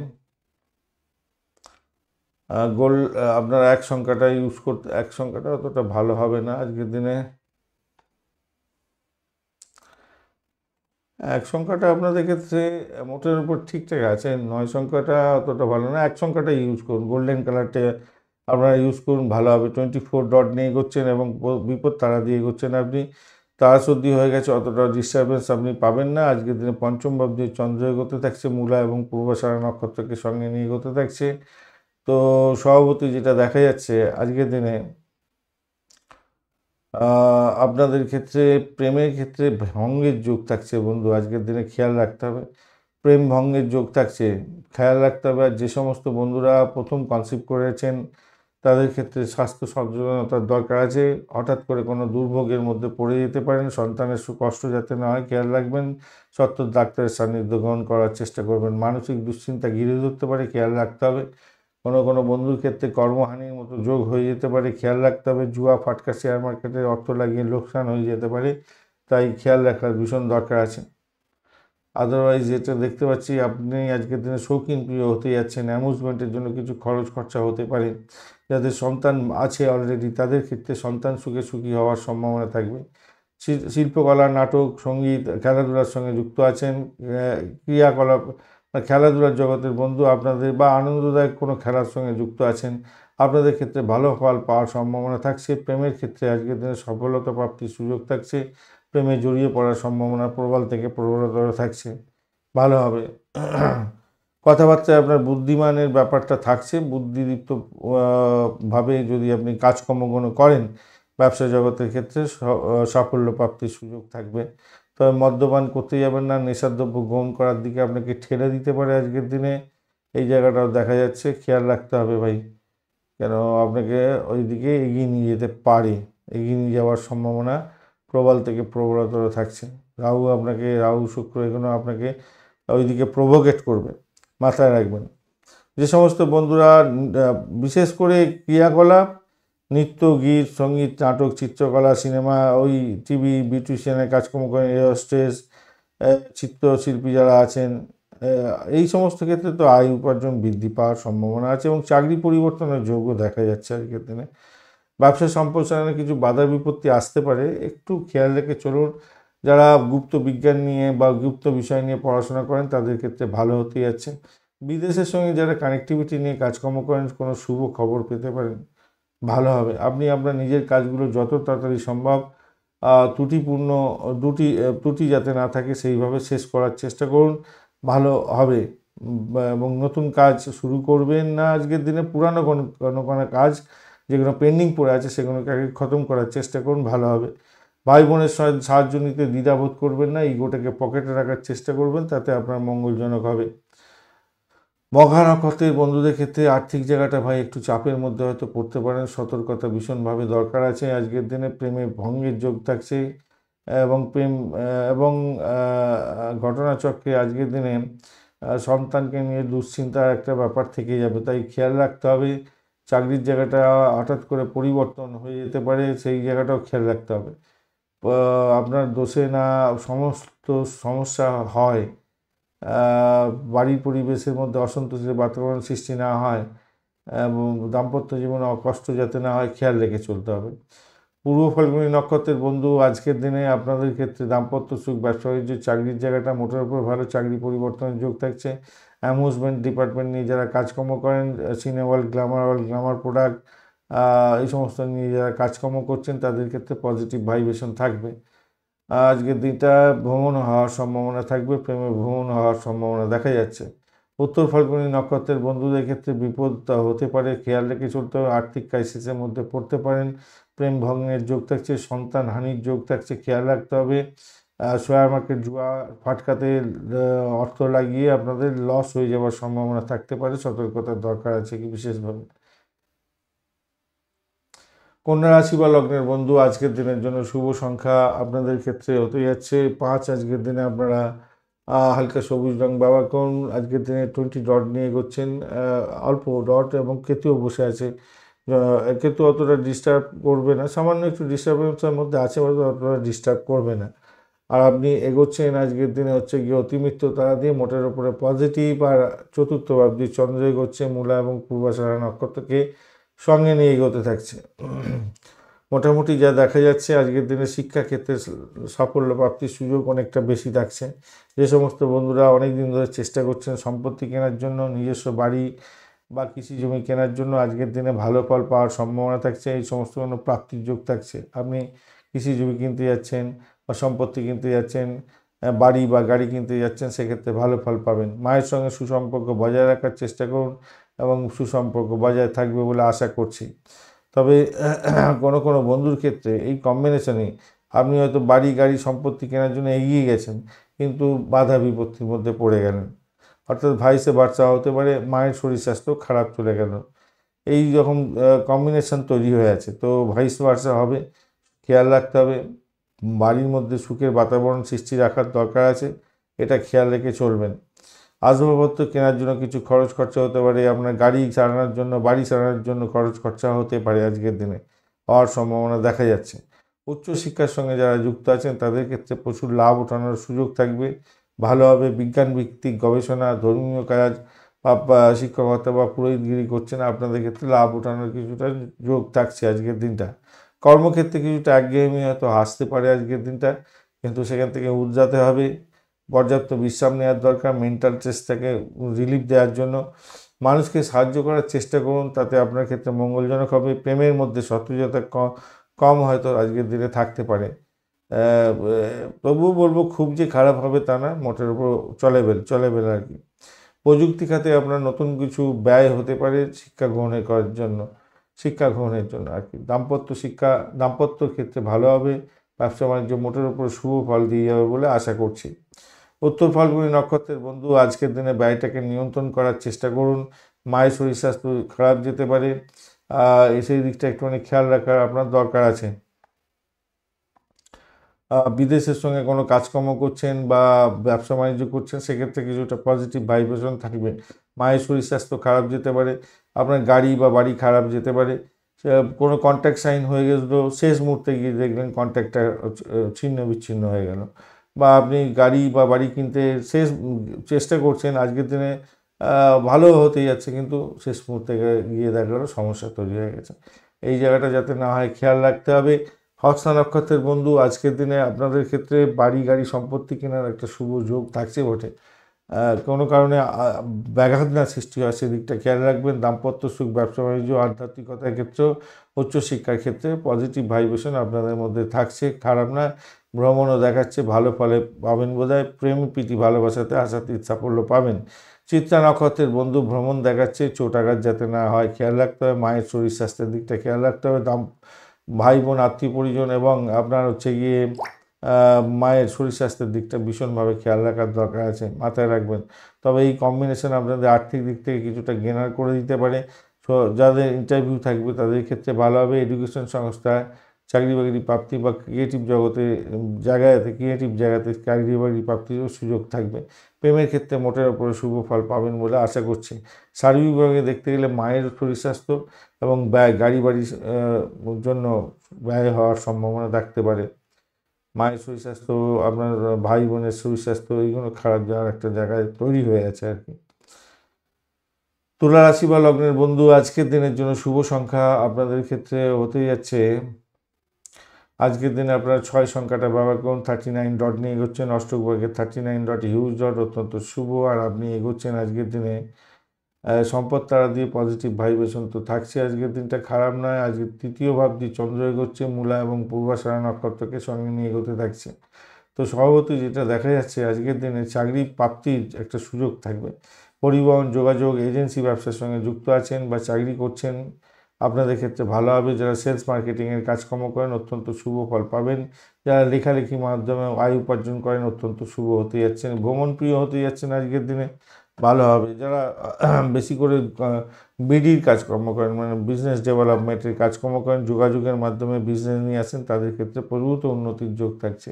গোল্ড। আপনারা এক সংখ্যাটা ইউজ করতে, এক সংখ্যাটা অতটা ভালো হবে না আজকের দিনে। এক সংখ্যাটা আপনাদের ক্ষেত্রে মোটের উপর ঠিকঠাক আছে, 9 সংখ্যাটা অতটা ভালো না। এক সংখ্যাটা ইউজ করুন, গোল্ডেন কালারটা আপনারা ইউজ করুন, ভালো হবে। 24 ডট নিয়ে এগোচ্ছেন এবং বিপদ তারা দিয়ে এগোচ্ছেন আপনি। তারা সর্দি হয়ে গেছে, অতটা ডিস্টারবেন্স আপনি পাবেন না আজকের দিনে। পঞ্চম ভাব দিয়ে চন্দ্র এগোতে থাকছে, মূলা এবং পূর্বাষাঢ়া নক্ষত্রকে সঙ্গে নিয়ে এগোতে থাকছে। তো স্বভাবতই যেটা দেখা যাচ্ছে আজকের দিনে, আপনাদের ক্ষেত্রে প্রেমের ক্ষেত্রে ভঙ্গের যোগ থাকছে বন্ধু, আজকের দিনে খেয়াল রাখতে হবে। প্রেম ভঙ্গের যোগ থাকছে, খেয়াল রাখতে হবে। আর যে সমস্ত বন্ধুরা প্রথম কনসিভ করেছেন তাদের ক্ষেত্রে স্বাস্থ্য সচেতনতার দরকার আছে। হঠাৎ করে কোনো দুর্ভোগের মধ্যে পড়ে যেতে পারেন, সন্তানের কষ্ট যাতে না হয় খেয়াল রাখবেন। সত্ত্বর ডাক্তারের সান্নিধ্য গ্রহণ করার চেষ্টা করবেন। মানসিক দুশ্চিন্তা ঘিরে ধরতে পারে, খেয়াল রাখতে হবে। কোনো কোনো বন্ধুর ক্ষেত্রে কর্মহানির মতো যোগ হয়ে যেতে পারে, খেয়াল রাখতে হবে। জুয়া, ফাটকা, শেয়ার মার্কেটে অর্থ লাগিয়ে লোকসান হয়ে যেতে পারে, তাই খেয়াল রাখার ভীষণ দরকার আছে। আদারওয়াইজ যেটা দেখতে পাচ্ছি, আপনি আজকের দিনে শৌখিন প্রিয় হতে যাচ্ছেন। অ্যামুজমেন্টের জন্য কিছু খরচ খরচা হতে পারে। যাদের সন্তান আছে অলরেডি তাদের ক্ষেত্রে সন্তান সুখে সুখী হওয়ার সম্ভাবনা থাকবে। শিল্পকলা, নাটক, সঙ্গীত, খেলাধুলার সঙ্গে যুক্ত আছেন। ক্রিয়াকলাপ, খেলাধুলার জগতের বন্ধু আপনাদের বা আনন্দদায়ক কোনো খেলার সঙ্গে যুক্ত আছেন, আপনাদের ক্ষেত্রে ভালো ফল পাওয়ার সম্ভাবনা থাকছে। প্রেমের ক্ষেত্রে আজকের দিনে সফলতা প্রাপ্তির সুযোগ থাকছে। প্রেমে জড়িয়ে পড়ার সম্ভাবনা প্রবল থেকে প্রবলতর থাকছে, ভালো হবে। কথাবার্তায় আপনার বুদ্ধিমানের ব্যাপারটা থাকছে। বুদ্ধিদীপ্ত ভাবে যদি আপনি কাজকর্মগুলো করেন, ব্যবসা জগতের ক্ষেত্রে সাফল্য প্রাপ্তির সুযোগ থাকবে। তবে মদ্যপান করতে যাবেন না, নেশাদ্রব্য গ্রহণ করার দিকে আপনাকে ঠেলে দিতে পারে আজকের দিনে, এই জায়গাটাও দেখা যাচ্ছে। খেয়াল রাখতে হবে ভাই, কেন আপনাকে ওই দিকে এগিয়ে নিয়ে যেতে পারে, এগিয়ে নিয়ে যাওয়ার সম্ভাবনা প্রবল থেকে প্রবলতর থাকছে। রাহু শুক্র এগুলো আপনাকে ওইদিকে প্রভোগেট করবে, মাথায় রাখবেন। যে সমস্ত বন্ধুরা বিশেষ করে ক্রিয়াকলাপ, নৃত্য, গীত, সঙ্গীত, নাটক, চিত্রকলা, সিনেমা, ওই টিভি, বিউটিশিয়ানের কাজকর্ম করেন, এয়ারহোস্টেস, চিত্রশিল্পী যারা আছেন, এই সমস্ত ক্ষেত্রে তো আয় উপার্জন বৃদ্ধি পাওয়ার সম্ভাবনা আছে এবং চাকরি পরিবর্তনের যোগও দেখা যাচ্ছে আজকের দিনে। ব্যবসা সম্প্রসারণে কিছু বাধা বিপত্তি আসতে পারে, একটু খেয়াল রেখে চলুন। যারা গুপ্ত বিজ্ঞান নিয়ে বা গুপ্ত বিষয় নিয়ে পড়াশোনা করেন তাদের ক্ষেত্রে ভালো হতে যাচ্ছে। বিদেশের সঙ্গে যারা কানেক্টিভিটি নিয়ে কাজকর্ম করেন, কোনো শুভ খবর পেতে পারেন, ভালো হবে। আপনি আপনার নিজের কাজগুলো যত তাড়াতাড়ি সম্ভব ত্রুটিপূর্ণ ত্রুটি যাতে না থাকে সেইভাবে শেষ করার চেষ্টা করুন, ভালো হবে। এবং নতুন কাজ শুরু করবেন না আজকের দিনে। পুরানো কোনো কাজ যেগুলো পেন্ডিং পড়ে আছে সেগুলোকে আগে খতম করার চেষ্টা করুন, ভালো হবে। ভাই বোনের সাহায্য নিতে দ্বিধাবোধ করবেন না, ইগোটাকে পকেটে রাখার চেষ্টা করবেন, তাতে আপনার মঙ্গলজনক হবে। মঘা নক্ষত্রের বন্ধুদের ক্ষেত্রে আর্থিক জায়গাটা ভাই একটু চাপের মধ্যে হয়তো পড়তে পারেন, সতর্কতা ভীষণভাবে দরকার আছে আজকের দিনে। প্রেমে ভঙ্গের যোগ থাকছে এবং এবং ঘটনাচক্রে আজকের দিনে সন্তানকে নিয়ে দুশ্চিন্তার একটা ব্যাপার থেকে যাবে, তাই খেয়াল রাখতে হবে। চাকরির জায়গাটা হঠাৎ করে পরিবর্তন হয়ে যেতে পারে, সেই জায়গাটাও খেয়াল রাখতে হবে। আপনার দোষে না সমস্ত সমস্যা হয়, বাড়ির পরিবেশের মধ্যে অসন্তোষের বাতাবরণ সৃষ্টি না হয় এবং দাম্পত্য জীবনে কষ্ট যাতে না হয় খেয়াল রেখে চলতে হবে। পূর্ব ফাল্গুনী নক্ষত্রের বন্ধু, আজকের দিনে আপনাদের ক্ষেত্রে দাম্পত্য সুখ, ব্যবসা বাণিজ্য, চাকরির জায়গাটা মোটের উপর ভালো। চাকরি পরিবর্তনের যোগ থাকছে। অ্যামিউজমেন্ট ডিপার্টমেন্ট নিয়ে যারা কাজকর্ম করেন, সিনে ওয়ার্ল্ড, গ্ল্যামার প্রোডাক্ট, এই সমস্ত নিয়ে যারা কাজকর্ম করছেন তাদের ক্ষেত্রে পজিটিভ ভাইব্রেশন থাকবে। আজকের দিনটা ভ্রমণ হওয়ার সম্ভাবনা থাকবে, প্রেমে ভ্রমণ হওয়ার সম্ভাবনা দেখা যাচ্ছে। উত্তর ফাল্গুনী নক্ষত্রের বন্ধুদের ক্ষেত্রে বিপদ হতে পারে, খেয়াল রেখে চলতে হবে। আর্থিক ক্রাইসিসের মধ্যে পড়তে পারেন, প্রেম ভঙ্গের যোগ থাকছে, সন্তান হানির যোগ থাকছে, খেয়াল রাখতে হবে। শেয়ার মার্কেট, জুয়া, ফাটকাতে অর্থ লাগিয়ে আপনাদের লস হয়ে যাওয়ার সম্ভাবনা থাকতে পারে, সতর্কতার দরকার আছে কি বিশেষভাবে। কন্যা রাশি বা লগ্নের বন্ধু, আজকের দিনের জন্য শুভ সংখ্যা আপনাদের ক্ষেত্রে হতে যাচ্ছে 5। আজকের দিনে আপনারা হালকা সবুজ রং ব্যবহার করুন। আজকের দিনে 20 ডট নিয়ে এগোচ্ছেন, অল্প ডট, এবং কেতুও বসে আছে। কিন্তু অতটা ডিস্টার্ব করবে না, সামান্য একটু ডিস্টার্বেন্সের মধ্যে আছে, অতটা ডিস্টার্ব করবে না। আর আপনি এগোচ্ছেন আজকের দিনে হচ্ছে গিয়ে অতিমিত্র তারা দিয়ে মোটের উপরে পজিটিভ। আর চতুর্থ ভাবটি চন্দ্র এগোচ্ছে মূলা এবং পূর্বাষাঢ়া নক্ষত্রকে সঙ্গে নিয়ে এগোতে থাকছে। মোটামুটি যা দেখা যাচ্ছে আজকের দিনে শিক্ষাক্ষেত্রে সাফল্য প্রাপ্তির সুযোগ অনেকটা বেশি থাকছে। যে সমস্ত বন্ধুরা অনেক দিন ধরে চেষ্টা করছেন সম্পত্তি কেনার জন্য, নিজস্ব বাড়ি বা কৃষি জমি কেনার জন্য, আজকের দিনে ভালো ফল পাওয়ার সম্ভাবনা থাকছে। এই সমস্ত কোনো প্রাপ্তির যোগ থাকছে। আপনি কৃষি জমি কিনতে যাচ্ছেন বা সম্পত্তি কিনতে যাচ্ছেন, বাড়ি বা গাড়ি কিনতে যাচ্ছেন, সেক্ষেত্রে ভালো ফল পাবেন। মায়ের সঙ্গে সুসম্পর্ক বজায় রাখার চেষ্টা করুন এবং সুসম্পর্ক বজায় থাকবে বলে আশা করছি। তবে কোনো কোনো বন্ধুর ক্ষেত্রে এই কম্বিনেশনে আপনি হয়তো বাড়ি গাড়ি সম্পত্তি কেনার জন্য এগিয়ে গেছেন, কিন্তু বাধা বিপত্তির মধ্যে পড়ে গেলেন। অর্থাৎ ভাইসে বার্সা হতে পারে, মায়ের শরীর স্বাস্থ্য খারাপ চলে গেল, এই রকম কম্বিনেশন তৈরি হয়ে আছে। তো ভাইস বার্সা হবে, খেয়াল রাখতে হবে। বাড়ির মধ্যে সুখের বাতাবরণ সৃষ্টি রাখার দরকার আছে, এটা খেয়াল রেখে চলবেন। আসবাবপত্র কেনার জন্য কিছু খরচ খরচা হতে পারে, আপনার গাড়ি চালানোর জন্য, বাড়ি চালানোর জন্য খরচ খরচা হতে পারে আজকের দিনে, হওয়ার সম্ভাবনা দেখা যাচ্ছে। উচ্চশিক্ষার সঙ্গে যারা যুক্ত আছেন তাদের ক্ষেত্রে প্রচুর লাভ ওঠানোর সুযোগ থাকবে। ভালোভাবে বিজ্ঞানভিত্তিক গবেষণা, ধর্মীয় কাজ বা শিক্ষকতা বা পুরোহিতগিরি করছেন, আপনাদের ক্ষেত্রে লাভ ওঠানোর কিছুটা যোগ থাকছে আজকের দিনটা। কর্মক্ষেত্রে কিছুটা একঘেয়েমি হয়তো আসতে পারে আজকের দিনটা, কিন্তু সেখান থেকে উতরাতে হবে। পর্যাপ্ত বিশ্রাম নেওয়ার দরকার, মেন্টাল স্ট্রেসটাকে রিলিফ দেওয়ার জন্য। মানুষকে সাহায্য করার চেষ্টা করুন, তাতে আপনার ক্ষেত্রে মঙ্গলজনক হবে। প্রেমের মধ্যে সতেজতা কম হয়তো আজকের দিনে থাকতে পারে। তবুও বলবো খুব যে খারাপ হবে তা না, মোটের উপর চলেবেল আর কি। প্রযুক্তি খাতে আপনার নতুন কিছু ব্যয় হতে পারে শিক্ষা গ্রহণের জন্য আর কি। দাম্পত্য ক্ষেত্রে ভালো হবে। ব্যবসা বাণিজ্য মোটের উপর শুভ ফল দিয়ে যাবে বলে আশা করছি। উত্তর ফাল্গুনী নক্ষত্রের বন্ধু আজকের দিনে ব্যয়টাকে নিয়ন্ত্রণ করার চেষ্টা করুন। মায়ের শরীর স্বাস্থ্য খারাপ যেতে পারে, সেই দিকটা একটুখানি খেয়াল রাখার আপনার দরকার আছে। বিদেশের সঙ্গে কোনো কাজকর্ম করছেন বা ব্যবসা বাণিজ্য করছেন, সেক্ষেত্রে কিছুটা পজিটিভ ভাইব্রেশন থাকবে। মায়ের শরীর স্বাস্থ্য খারাপ যেতে পারে, আপনার গাড়ি বা বাড়ি খারাপ যেতে পারে। কোনো কন্ট্যাক্ট সাইন হয়ে গেছিলো, শেষ মুহূর্তে গিয়ে দেখলেন কন্ট্যাক্টটা ছিন্ন বিচ্ছিন্ন হয়ে গেল। বা আপনি গাড়ি বা বাড়ি কিনতে শেষ চেষ্টা করছেন, আজকের দিনে ভালো হতে যাচ্ছে, কিন্তু শেষ মুহূর্তে গিয়ে দেখা গেলো সমস্যা তৈরি হয়ে গেছে। এই জায়গাটা যাতে না হয় খেয়াল রাখতে হবে। হস্তা নক্ষত্রের বন্ধু আজকের দিনে আপনাদের ক্ষেত্রে বাড়ি গাড়ি সম্পত্তি কেনার একটা শুভ যোগ থাকছে বটে। কোনো কারণে ব্যাঘাত না সৃষ্টি হয় সেদিকটা খেয়াল রাখবেন। দাম্পত্য সুখ, ব্যবসা বাণিজ্য, আধ্যাত্মিকতার ক্ষেত্রেও, উচ্চশিক্ষার ক্ষেত্রে পজিটিভ ভাইব্রেশন আপনাদের মধ্যে থাকছে, খারাপ না। ভ্রমণও দেখাচ্ছে ভালো ফলে পাবেন বোধহয়। প্রেম প্রীতি ভালোবাসাতে আশাতীত সাফল্য পাবেন। চিত্রা নক্ষত্রের বন্ধু ভ্রমণ দেখাচ্ছে, চোট আঘাত যাতে না হয় খেয়াল রাখতে হবে। মায়ের শরীর স্বাস্থ্যের দিকটা খেয়াল রাখতে হবে। ভাই বোন আত্মীয় পরিজন এবং আপনার হচ্ছে গিয়ে মায়ের শরীর স্বাস্থ্যের দিকটা ভীষণভাবে খেয়াল রাখার দরকার আছে, মাথায় রাখবেন। তবে এই কম্বিনেশন আপনাদের আর্থিক দিক থেকে কিছুটা গেনার করে দিতে পারে। তো যাদের ইন্টারভিউ থাকবে তাদের ক্ষেত্রে ভালো হবে। এডুকেশন সংস্থায় চাকরি বাকরি প্রাপ্তি বা ক্রিয়েটিভ জায়গাতে চাকরি বাকরি প্রাপ্তিরও সুযোগ থাকবে। প্রেমের ক্ষেত্রে মোটের ওপরে শুভ ফল পাবেন বলে আশা করছি। সার্বিকভাবে দেখতে গেলে মায়ের শরীর স্বাস্থ্য এবং গাড়ি বাড়ির জন্য ব্যয় হওয়ার সম্ভাবনা থাকতে পারে। মায়ের শরীর স্বাস্থ্য, আপনার ভাই বোনের শরীর স্বাস্থ্য, এইগুলো খারাপ যাওয়ার একটা জায়গায় তৈরি হয়ে আছে আর কি। তুলা রাশি বা লগ্নের বন্ধু আজকের দিনের জন্য শুভ সংখ্যা আপনাদের ক্ষেত্রে হতে যাচ্ছে, আজকের দিনে আপনারা 6 সংখ্যাটা ব্যবহার করুন। 39 ডট নিয়ে এগোচ্ছেন, অষ্টক বর্গের 39 ডট হিউজ ডট, অত্যন্ত শুভ। আর আপনি এগোচ্ছেন আজকের দিনে সম্পদ তারা দিয়ে পজিটিভ ভাইব্রেশন তো থাকছে, আজকের দিনটা খারাপ নয়। আজকের তৃতীয় ভাবটি চন্দ্র এগোচ্ছে মূলা এবং পূর্বাষাঢ়া নক্ষত্রকে সঙ্গে নিয়ে এগোতে থাকছে। তো স্বভাবতই যেটা দেখা যাচ্ছে আজকের দিনে চাকরি প্রাপ্তির একটা সুযোগ থাকবে। পরিবহন, যোগাযোগ, এজেন্সি ব্যবসার সঙ্গে যুক্ত আছেন বা চাকরি করছেন, আপনাদের ক্ষেত্রে ভালো হবে। যারা সেলস মার্কেটিংয়ের কাজকর্ম করেন অত্যন্ত শুভ ফল পাবেন। যারা লেখালেখির মাধ্যমে আয় উপার্জন করেন অত্যন্ত শুভ হতে যাচ্ছেন। ভ্রমণ প্রিয় হতে যাচ্ছেন আজকের দিনে, ভালো হবে। যারা বেশি করে বিডির কাজকর্ম করেন, মানে বিজনেস ডেভেলপমেন্টের কাজকর্ম করেন, যোগাযোগের মাধ্যমে বিজনেস নিয়ে আসেন, তাদের ক্ষেত্রে প্রভূত উন্নতির যোগ থাকছে।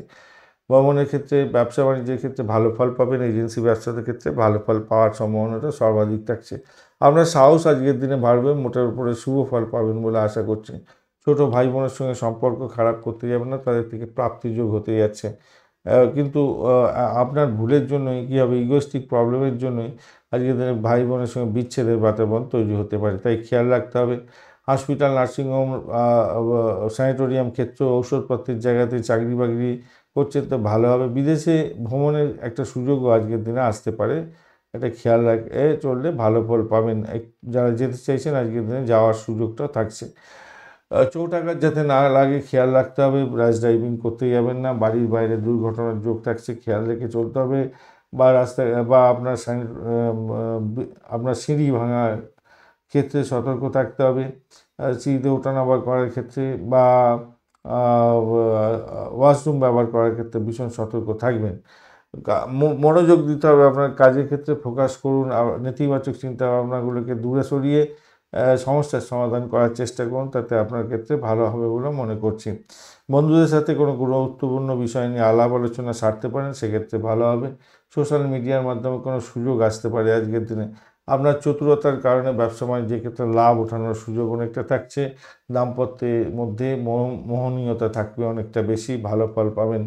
ভ্রমণের ক্ষেত্রে, ব্যবসা বাণিজ্যের ক্ষেত্রে ভালো ফল পাবেন। এজেন্সি ব্যবসাদের ক্ষেত্রে ভালো ফল পাওয়ার সম্ভাবনাটা সর্বাধিক থাকছে। আপনার সাহস আজকের দিনে বাড়বে, মোটের উপরে শুভ ফল পাবেন বলে আশা করছি। ছোট ভাই বোনের সঙ্গে সম্পর্ক খারাপ করতে যাবেন না, তাদের থেকে প্রাপ্তিযোগ হতে যাচ্ছে। কিন্তু আপনার ভুলের জন্যই কী হবে, ইগোস্টিক প্রবলেমের জন্যই আজকের দিনে ভাই বোনের সঙ্গে বিচ্ছেদের বাতাবরণ তৈরি হতে পারে, তাই খেয়াল রাখতে হবে। হসপিটাল, নার্সিংহোম, স্যানিটোরিয়াম ক্ষেত্র, ঔষধপত্রের জায়গাতে চাকরি বাকরি করছেন তো ভালো হবে। বিদেশে ভ্রমণের একটা সুযোগও আজকের দিনে আসতে পারে, এটা খেয়াল রাখে চললে ভালো ফল পাবেন। যারা যেতে চাইছেন আজকের দিনে যাওয়ার সুযোগটা থাকছে। চোট আঘাত যাতে না লাগে খেয়াল রাখতে হবে, র্যাশ ড্রাইভিং করতে যাবেন না, বাড়ির বাইরে দুর্ঘটনার যোগ থাকছে, খেয়াল রেখে চলতে হবে। বা রাস্তায় বা আপনার সিঁড়ি ভাঙার ক্ষেত্রে সতর্ক থাকতে হবে, সিঁড়িতে ওঠানামা করার ক্ষেত্রে বা ওয়াশরুম ব্যবহার করার ক্ষেত্রে ভীষণ সতর্ক থাকবেন। মনোযোগ দিতে হবে, আপনার কাজের ক্ষেত্রে ফোকাস করুন, নেতিবাচক চিন্তাভাবনাগুলোকে দূরে সরিয়ে সমস্যার সমাধান করার চেষ্টা করুন, তাতে আপনার ক্ষেত্রে ভালো হবে বলে মনে করছি। বন্ধুদের সাথে কোনো গুরুত্বপূর্ণ বিষয় নিয়ে আলাপ আলোচনা সারতে পারেন, সেক্ষেত্রে ভালো হবে। সোশ্যাল মিডিয়ার মাধ্যমে কোনো সুযোগ আসতে পারে আজকের দিনে। আপনার চতুরতার কারণে ব্যবসা বাণিজ্যের ক্ষেত্রে লাভ ওঠানোর সুযোগ অনেকটা থাকছে। দাম্পত্যের মধ্যে মোহনীয়তা থাকবে অনেকটা বেশি, ভালো ফল পাবেন।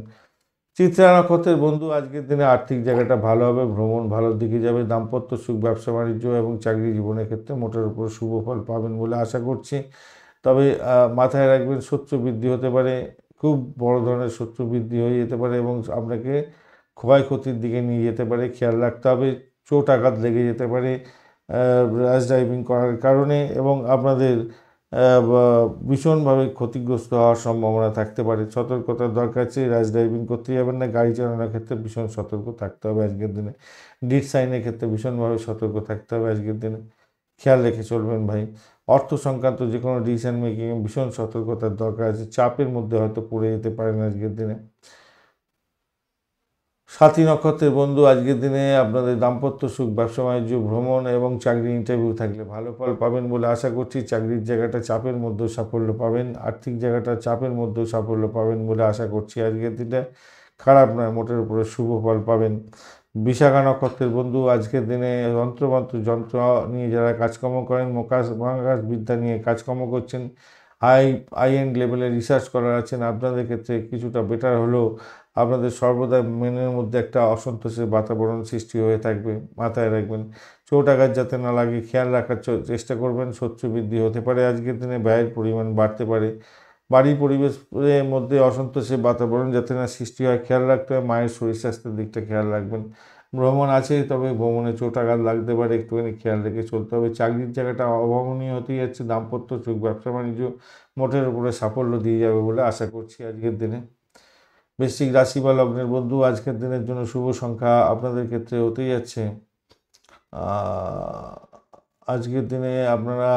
চিত্রা নক্ষত্রের বন্ধু আজকের দিনে আর্থিক জায়গাটা ভালো হবে, ভ্রমণ ভালোর দিকে যাবে, দাম্পত্য সুখ, ব্যবসা বাণিজ্য এবং চাকরি জীবনের ক্ষেত্রে মোটের উপর শুভ ফল পাবেন বলে আশা করছি। তবে মাথায় রাখবেন, শত্রু বৃদ্ধি হতে পারে, খুব বড় ধরনের শত্রু বৃদ্ধি হয়ে যেতে পারে এবং আপনাকে ক্ষয়ক্ষতির দিকে নিয়ে যেতে পারে, খেয়াল রাখতে হবে। চোট আঘাত লেগে যেতে পারে র্যাশ ড্রাইভিং করার কারণে, এবং আপনাদের ভীষণভাবে ক্ষতিগ্রস্ত হওয়ার সম্ভাবনা থাকতে পারে। সতর্কতার দরকার আছে, র্যাশ ড্রাইভিং করতে যাবেন না, গাড়ি চালানোর ক্ষেত্রে ভীষণ সতর্ক থাকতে হবে আজকের দিনে। ডিড সাইনের ক্ষেত্রে ভীষণভাবে সতর্ক থাকতে হবে আজকের দিনে, খেয়াল রেখে চলবেন ভাই। অর্থ সংক্রান্ত যে কোনো ডিসিশন মেকিংয়ে ভীষণ সতর্কতার দরকার আছে, চাপের মধ্যে হয়তো পড়ে যেতে পারেন আজকের দিনে। সাথী নক্ষত্রের বন্ধু আজকের দিনে আপনাদের দাম্পত্য সুখ, ব্যবসা বাণিজ্য, ভ্রমণ এবং চাকরি ইন্টারভিউ থাকলে ভালো ফল পাবেন বলে আশা করছি। চাকরির জায়গাটা চাপের মধ্যেও সাফল্য পাবেন, আর্থিক জায়গাটা চাপের মধ্যেও সাফল্য পাবেন বলে আশা করছি। আজকের দিনটা খারাপ নয়, মোটের উপরে শুভ ফল পাবেন। বিশাখা নক্ষত্রের বন্ধু আজকের দিনে যন্ত্রমন্ত্র যন্ত্র নিয়ে যারা কাজকর্ম করেন, মহাকাশ বিদ্যা নিয়ে কাজকর্ম করছেন, হাই এন্ড লেভেলে রিসার্চ করার আছেন, আপনাদের ক্ষেত্রে কিছুটা বেটার হলেও আপনাদের সর্বদা মনের মধ্যে একটা অসন্তোষের বাতাবরণ সৃষ্টি হয়ে থাকবে, মাথায় রাখবেন। চোট আঘাত যাতে না লাগে খেয়াল রাখার চেষ্টা করবেন। শত্রু বৃদ্ধি হতে পারে আজকের দিনে, ব্যয়ের পরিমাণ বাড়তে পারে। বাড়ির পরিবেশের মধ্যে অসন্তোষের বাতাবরণ যাতে না সৃষ্টি হয় খেয়াল রাখতে হবে। মায়ের শরীর স্বাস্থ্যের দিকটা খেয়াল রাখবেন। ভ্রমণ আছে, তবে ভ্রমণে চোট আঘাত লাগতে পারে, একটুখানি খেয়াল রেখে চলতে হবে। চাকরির জায়গাটা অভাবনীয় হতেই যাচ্ছে, দাম্পত্য সুখ, ব্যবসা বাণিজ্য মোটের উপরে সাফল্য দিয়ে যাবে বলে আশা করছি আজকের দিনে। বৃশ্চিক রাশি বা লগ্নের বন্ধু আজকের দিনের জন্য শুভ সংখ্যা আপনাদের ক্ষেত্রে হতেই যাচ্ছে, আজকের দিনে আপনারা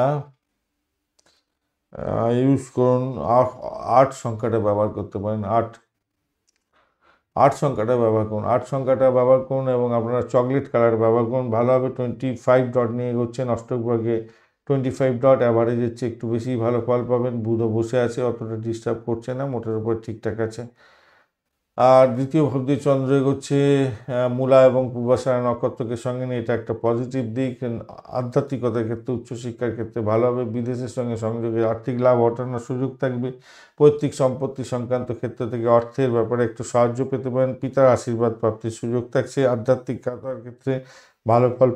ইউজ করুন 8 সংখ্যাটা ব্যবহার করতে পারেন। 8 সংখ্যাটা ব্যবহার করুন, 8 সংখ্যাটা ব্যবহার করুন এবং আপনারা চকলেট কালার ব্যবহার করুন, ভালো হবে। 25 ডট নিয়ে এগোচ্ছেন অষ্টগ্রহে, 25 ডট অ্যাভারেজের চেয়ে একটু বেশি ভালো ফল পাবেন। বুধও বসে আছে, অতটা ডিস্টার্ব করছে না, মোটের উপর ঠিকঠাক আছে। আর দ্বিতীয় ভাবে চন্দ্র এগোচ্ছে মূলা এবং পূর্বাষাঢ়া নক্ষত্রকে সঙ্গে নিয়ে, এটা একটা পজিটিভ দিক। আধ্যাত্মিকতার ক্ষেত্রে, উচ্চশিক্ষার ক্ষেত্রে ভালো হবে। বিদেশের সঙ্গে সংযোগে আর্থিক লাভ ঘটানোর সুযোগ থাকবে। পৈতৃক সম্পত্তি সংক্রান্ত ক্ষেত্র থেকে অর্থের ব্যাপারে একটু সাহায্য পেতে পারেন। পিতার আশীর্বাদ প্রাপ্তির সুযোগ থাকছে। আধ্যাত্মিকতার ক্ষেত্রে ভালো ফল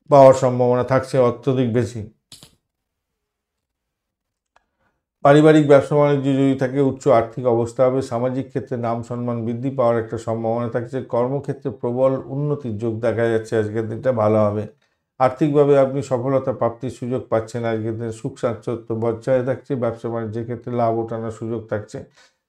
পাওয়ার সম্ভাবনা থাকছে অত্যধিক বেশি। পারিবারিক ব্যবসা বাণিজ্য যদি থাকে উচ্চ আর্থিক অবস্থা হবে। সামাজিক ক্ষেত্রে নাম সম্মান বৃদ্ধি পাওয়ার একটা সম্ভাবনা থাকছে। কর্মক্ষেত্রে প্রবল উন্নতির যোগ দেখা যাচ্ছে, আজকের দিনটা ভালো হবে। আর্থিকভাবে আপনি সফলতা প্রাপ্তির সুযোগ পাচ্ছেন আজকের দিনে। সুখ স্বাচ্ছন্দ্য বজায় থাকছে। ব্যবসা বাণিজ্যের ক্ষেত্রে লাভ ওঠানোর সুযোগ থাকছে।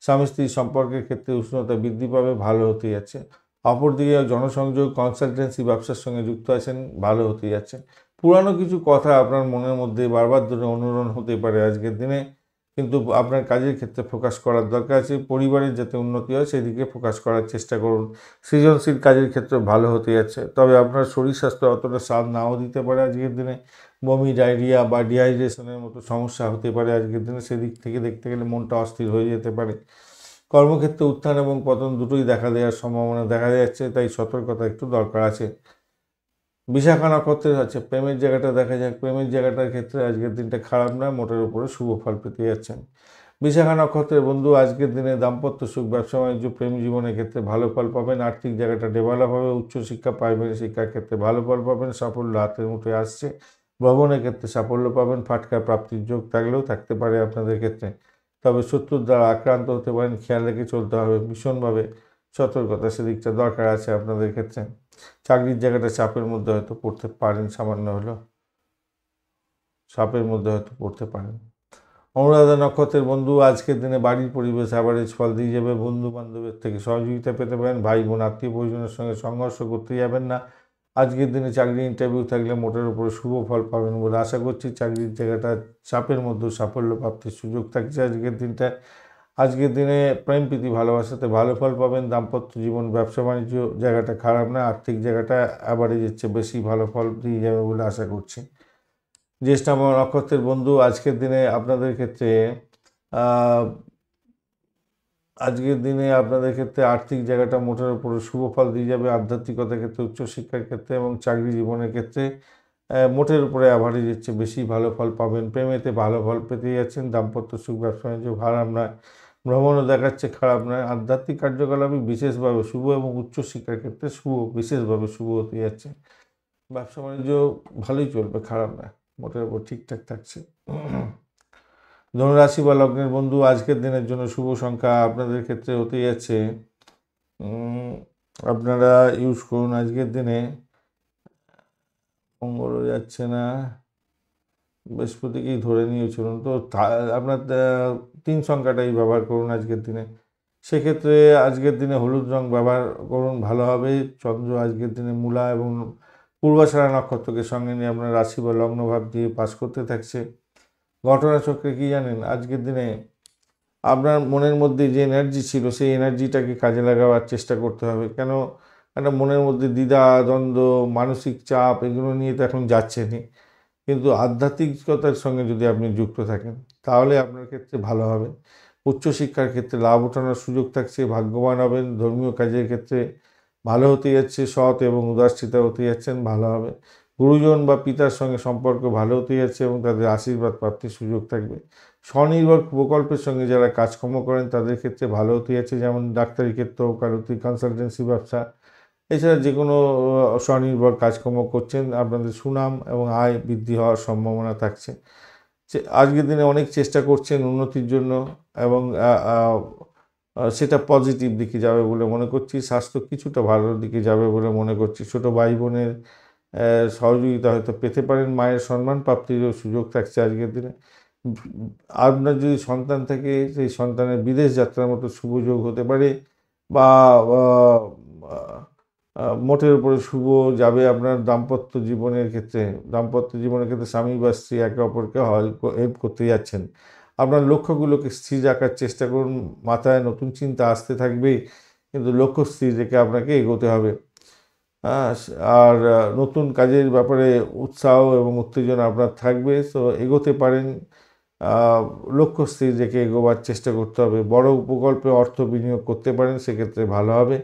স্বামী স্ত্রী সম্পর্কের ক্ষেত্রে উষ্ণতা বৃদ্ধি পাবে, ভালো হতে যাচ্ছে। অপরদিকে জনসংযোগ, কনসালটেন্সি ব্যবসার সঙ্গে যুক্ত আছেন, ভালো হতে যাচ্ছে। পুরানো কিছু কথা আপনার মনের মধ্যে বারবার ধরে অনুরণন হতে পারে আজকের দিনে, কিন্তু আপনার কাজের ক্ষেত্রে ফোকাস করার দরকার আছে। পরিবারের যাতে উন্নতি হয় সেদিকে ফোকাস করার চেষ্টা করুন। সৃজনশীল কাজের ক্ষেত্রে ভালো হতে যাচ্ছে, তবে আপনার শরীর স্বাস্থ্য অতটা সাথ নাও দিতে পারে আজকের দিনে। বমি, ডায়রিয়া বা ডিহাইড্রেশনের মতো সমস্যা হতে পারে আজকের দিনে, সেদিক থেকে দেখতে গেলে মনটা অস্থির হয়ে যেতে পারে। কর্মক্ষেত্রে উত্থান এবং পতন দুটোই দেখা দেওয়ার সম্ভাবনা দেখা যাচ্ছে, তাই সতর্কতা একটু দরকার আছে। বিশাখা নক্ষত্রের হচ্ছে প্রেমের জায়গাটা দেখা যাক। প্রেমের জায়গাটার ক্ষেত্রে আজকের দিনটা খারাপ না, মোটের উপরে শুভ ফল পেতে যাচ্ছেন। বিশাখা নক্ষত্রের বন্ধু আজকের দিনে দাম্পত্য সুখ, ব্যবসা বাণিজ্য, প্রেম জীবনের ক্ষেত্রে ভালো ফল পাবেন। আর্থিক জায়গাটা ডেভেলপ হবে। উচ্চশিক্ষা, প্রাইমারি শিক্ষার ক্ষেত্রে ভালো ফল পাবেন। সাফল্য হাতের মুঠোয় আসছে। ভ্রমণের ক্ষেত্রে সাফল্য পাবেন। ফাটকা প্রাপ্তির যোগ থাকলেও থাকতে পারে আপনাদের ক্ষেত্রে, তবে শত্রুর দ্বারা আক্রান্ত হতে পারেন, খেয়াল রেখে চলতে হবে। ভীষণভাবে সতর্কতা সেদিকটা দরকার আছে আপনাদের ক্ষেত্রে। চাকরির জায়গাটা চাপের মধ্যে হয়তো পড়তে পারেন, সামান্য হলেও চাপের মধ্যে হয়তো পড়তে পারেন। অনুরাধা নক্ষত্রের বন্ধু আজকের দিনে বাড়ির পরিবেশ অ্যাভারেজ ফল দিয়ে যাবে। বন্ধু বান্ধবের থেকে সহযোগিতা পেতে পারেন। ভাই বোন আত্মীয় পরিজনের সঙ্গে সংঘর্ষ করতে যাবেন না। আজকের দিনে চাকরি ইন্টারভিউ থাকলে মোটের উপরে শুভ ফল পাবেন বলে আশা করছি। চাকরির জায়গাটা চাপের মধ্যে সাফল্য প্রাপ্তির সুযোগ থাকছে আজকের দিনটা। আজকের দিনে প্রেম প্রীতি ভালোবাসাতে ভালো ফল পাবেন। দাম্পত্য জীবন, ব্যবসা বাণিজ্য জায়গাটা খারাপ না। আর্থিক জায়গাটা অ্যাভারেজের চেয়ে বেশি ভালো ফল দিয়ে যাবে বলে আশা করছি। জ্যেষ্ঠা নক্ষত্রের বন্ধু আজকের দিনে আপনাদের ক্ষেত্রে আর্থিক জায়গাটা মোটের উপরে শুভ ফল দিয়ে যাবে। আধ্যাত্মিকতার ক্ষেত্রে, উচ্চশিক্ষার ক্ষেত্রে এবং চাকরি জীবনের ক্ষেত্রে মোটের উপরে অ্যাভারেজের চেয়ে বেশি ভালো ফল পাবেন। প্রেমেতে ভালো ফল পেতে যাচ্ছেন। দাম্পত্য সুখ, ব্যবসা বাণিজ্য খারাপ নয়। ভ্রমণও দেখাচ্ছে খারাপ নয়। আধ্যাত্মিক কার্যকলাপই বিশেষভাবে শুভ এবং উচ্চশিক্ষার ক্ষেত্রে বিশেষভাবে শুভ হতে যাচ্ছে। ব্যবসা বাণিজ্য ভালোই চলবে, খারাপ নয়, মোটের উপর ঠিকঠাক থাকছে। ধনুরাশি বা লগ্নের বন্ধু আজকের দিনের জন্য শুভ সংখ্যা আপনাদের ক্ষেত্রে হতে যাচ্ছে, আপনারা ইউজ করুন আজকের দিনে, মঙ্গলও যাচ্ছে না, বৃহস্পতিকেই ধরে নিয়ে চলুন, তো আপনার 3 সংখ্যাটাই ব্যবহার করুন আজকের দিনে। সেক্ষেত্রে আজকের দিনে হলুদ রং ব্যবহার করুন, ভালো হবে। চন্দ্র আজকের দিনে মূলা এবং পূর্বাষাঢ়া নক্ষত্রকে সঙ্গে নিয়ে আপনার রাশি বা লগ্নভাব দিয়ে পাস করতে থাকছে। ঘটনাচক্রে কী জানেন, আজকের দিনে আপনার মনের মধ্যে যে এনার্জি ছিল সেই এনার্জিটাকে কাজে লাগাবার চেষ্টা করতে হবে। কেন, একটা মনের মধ্যে দ্বিধা, দ্বন্দ্ব, মানসিক চাপ এগুলো নিয়ে তো এখন যাচ্ছেনই, কিন্তু আধ্যাত্মিকতার সঙ্গে যদি আপনি যুক্ত থাকেন তাহলে আপনার ক্ষেত্রে ভালো হবে। উচ্চশিক্ষার ক্ষেত্রে লাভ ওঠানোর সুযোগ থাকছে। ভাগ্যবান হবেন। ধর্মীয় কাজের ক্ষেত্রে ভালো হতে যাচ্ছে। সৎ এবং উদাসীতা হতে যাচ্ছেন, ভালো হবে। গুরুজন বা পিতার সঙ্গে সম্পর্ক ভালো হতে যাচ্ছে এবং তাদের আশীর্বাদ প্রাপ্তির সুযোগ থাকবে। স্বনির্ভর প্রকল্পের সঙ্গে যারা কাজকর্ম করেন তাদের ক্ষেত্রে ভালো হতে যাচ্ছে, যেমন ডাক্তারি ক্ষেত্র, ওকালতি, কনসালটেন্সি ব্যবসা, এছাড়া যে কোনো স্বনির্ভর কাজকর্ম করছেন আপনাদের সুনাম এবং আয় বৃদ্ধি হওয়ার সম্ভাবনা থাকছে। আজকের দিনে অনেক চেষ্টা করছেন উন্নতির জন্য এবং সেটা পজিটিভ দিকে যাবে বলে মনে করছি। স্বাস্থ্য কিছুটা ভালোর দিকে যাবে বলে মনে করছি। ছোটো ভাই বোনের সহযোগিতা হয়তো পেতে পারেন। মায়ের সম্মান প্রাপ্তিরও সুযোগ থাকছে আজকের দিনে। আপনার যদি সন্তান থাকে সেই সন্তানের বিদেশ যাত্রার মতো শুভ যোগ হতে পারে, বা মোটের উপরে শুভ যাবে আপনার দাম্পত্য জীবনের ক্ষেত্রে। স্বামী বা স্ত্রী একে অপরকে হেল্প করতে যাচ্ছেন। আপনার লক্ষ্যগুলোকে স্থির রাখার চেষ্টা করুন। মাথায় নতুন চিন্তা আসতে থাকবে, কিন্তু লক্ষ্য স্থির রেখে আপনাকে এগোতে হবে। আর নতুন কাজের ব্যাপারে উৎসাহ এবং উত্তেজনা আপনার থাকবে, তো এগোতে পারেন। লক্ষ্য স্থির রেখে এগোবার চেষ্টা করতে হবে। বড় প্রকল্পে অর্থ বিনিয়োগ করতে পারেন, সেক্ষেত্রে ভালো হবে।